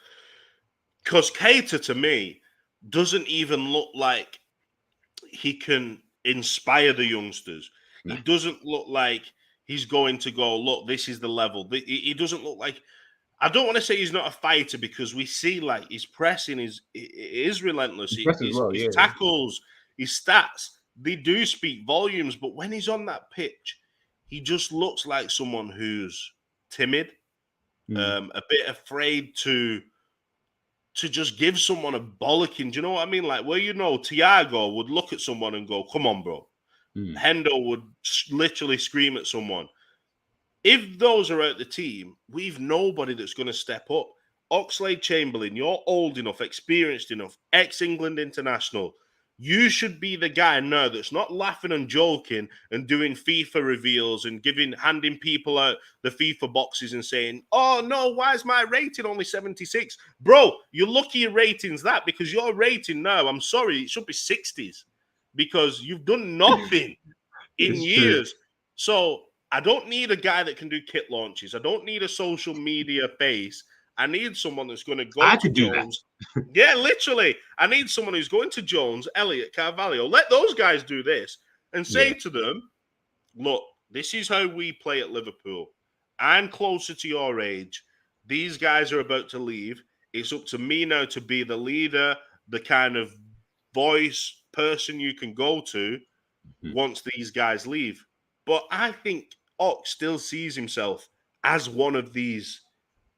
because Cater to me doesn't even look like he can inspire the youngsters. He Nah, doesn't look like he's going to go, look, this is the level. He doesn't look like. I don't want to say he's not a fighter because we see like his pressing is relentless. he press as well. His Yeah, tackles, his stats, they do speak volumes. But when he's on that pitch, he just looks like someone who's timid, a bit afraid to just give someone a bollocking. Do you know what I mean? Like, where Thiago would look at someone and go, "Come on, bro." Hendo would literally scream at someone. If those are out the team, we've nobody that's going to step up. Oxlade-Chamberlain, you're old enough, experienced enough, ex-England international. You should be the guy now that's not laughing and joking and doing FIFA reveals and handing people out the FIFA boxes and saying, "Oh no, why is my rating only 76?" Bro, you're lucky your rating's that, because your rating now, I'm sorry, it should be 60s because you've done nothing in years. True. So I don't need a guy that can do kit launches. I don't need a social media face. I need someone that's going to go to Jones. Yeah, literally. I need someone who's going to Jones, Elliott, Carvalho. Let those guys do this and say to them, "Look, this is how we play at Liverpool. I'm closer to your age. These guys are about to leave. It's up to me now to be the leader, the kind of voice person you can go to once these guys leave." But I think Ox still sees himself as one of these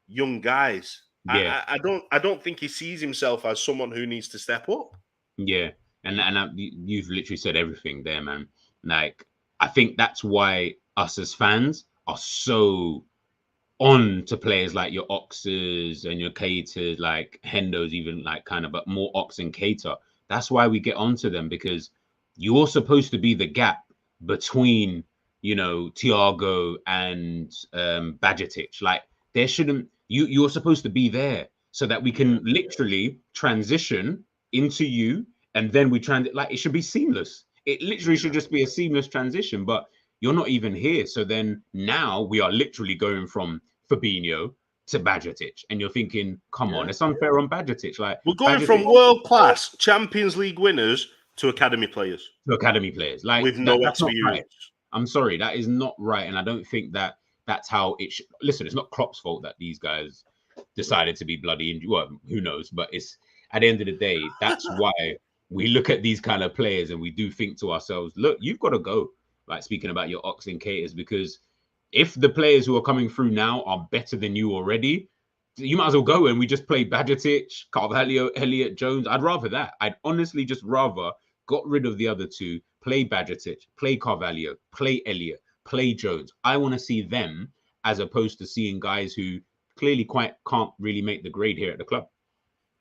young guys. Yeah. I don't think he sees himself as someone who needs to step up. Yeah. And you've literally said everything there, man. Like, I think that's why us as fans are so on to players like your Oxes and your Keiters, like Hendo's, even like kind of, but more Ox and Keita. That's why we get onto them, because you're supposed to be the gap between, Thiago and Bajcetic. Like, there shouldn't, you're supposed to be there so that we can literally transition into you, and then it should be seamless. It literally should just be a seamless transition, but you're not even here. So then now we are literally going from Fabinho to Bajcetic, and you're thinking, come on, it's unfair on Bajcetic. Like, we're going from world-class Champions League winners to academy players. Like, with no experience. Right. I'm sorry, that is not right, and I don't think that that's how it should. Listen, it's not Klopp's fault that these guys decided to be bloody injured. Well, who knows? But it's, at the end of the day, that's why we look at these kind of players and we do think to ourselves, look, you've got to go. Like, speaking about your Ox and Caters, because if the players who are coming through now are better than you already, you might as well go and we just play Bajcetic, Carvalho, Elliott, Jones. I'd rather that. I'd honestly just rather got rid of the other two, play Bajcetic, play Carvalho, play Elliott, play Jones. I want to see them as opposed to seeing guys who clearly can't really make the grade here at the club.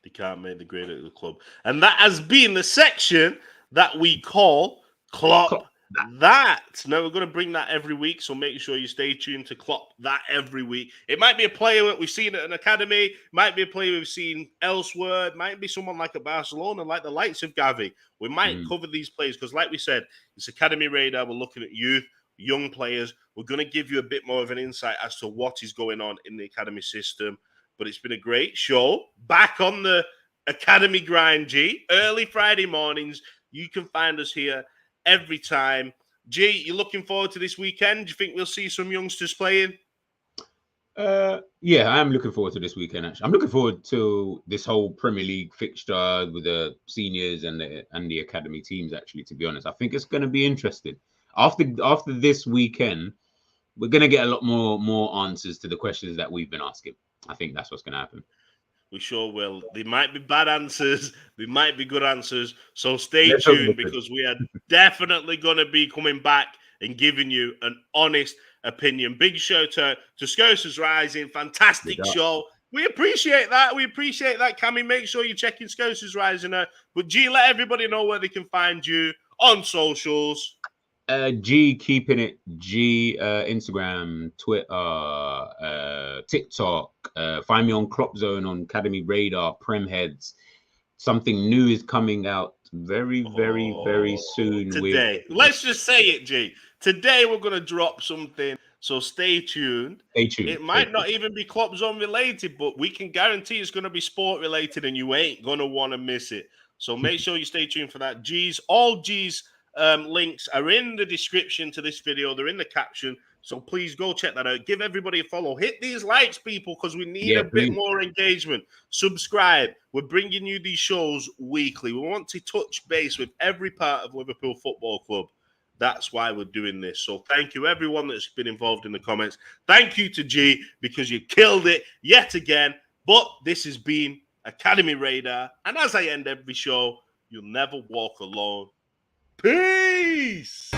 They can't make the grade at the club. And that has been the section that we call Klopp That. Now, we're going to bring that every week, so make sure you stay tuned to Klopp That every week. It might be a player that we've seen at an academy, might be a player we've seen elsewhere, it might be someone like a Barcelona, like the likes of Gavi. We might cover these players because, like we said, it's Academy Radar. We're looking at youth, young players. We're going to give you a bit more of an insight as to what is going on in the academy system. But it's been a great show. Back on the academy grind, G. Early Friday mornings. You can find us here every time. G, you looking forward to this weekend? Do you think we'll see some youngsters playing? Yeah, I am looking forward to this weekend, actually. I'm looking forward to this whole Premier League fixture with the seniors and the academy teams, actually, to be honest. I think it's going to be interesting. After this weekend, we're going to get a lot more answers to the questions that we've been asking. I think that's what's going to happen. We sure will. They might be bad answers. They might be good answers. So stay tuned, because we are definitely going to be coming back and giving you an honest opinion. Big shout out to Scousers Rising. Fantastic show. We appreciate that. Cammy, make sure you're checking Scousers Rising out. But G, let everybody know where they can find you on socials. G, keeping it G, Instagram, Twitter, TikTok. Find me on Kloppzone, on Academy Radar, Prem Heads. Something new is coming out very soon. Today. Let's just say it, G. Today we're going to drop something, so stay tuned. It might not even be Kloppzone related, but we can guarantee it's going to be sport related, and you ain't going to want to miss it. So make sure you stay tuned for that. All G's links are in the description to this video. They're in the caption. So please go check that out. Give everybody a follow. Hit these likes, people, because we need a bit more engagement. Subscribe. We're bringing you these shows weekly. We want to touch base with every part of Liverpool Football Club. That's why we're doing this. So thank you, everyone that's been involved in the comments. Thank you to G, because you killed it yet again. But this has been Academy Radar. And as I end every show, you'll never walk alone. Peace!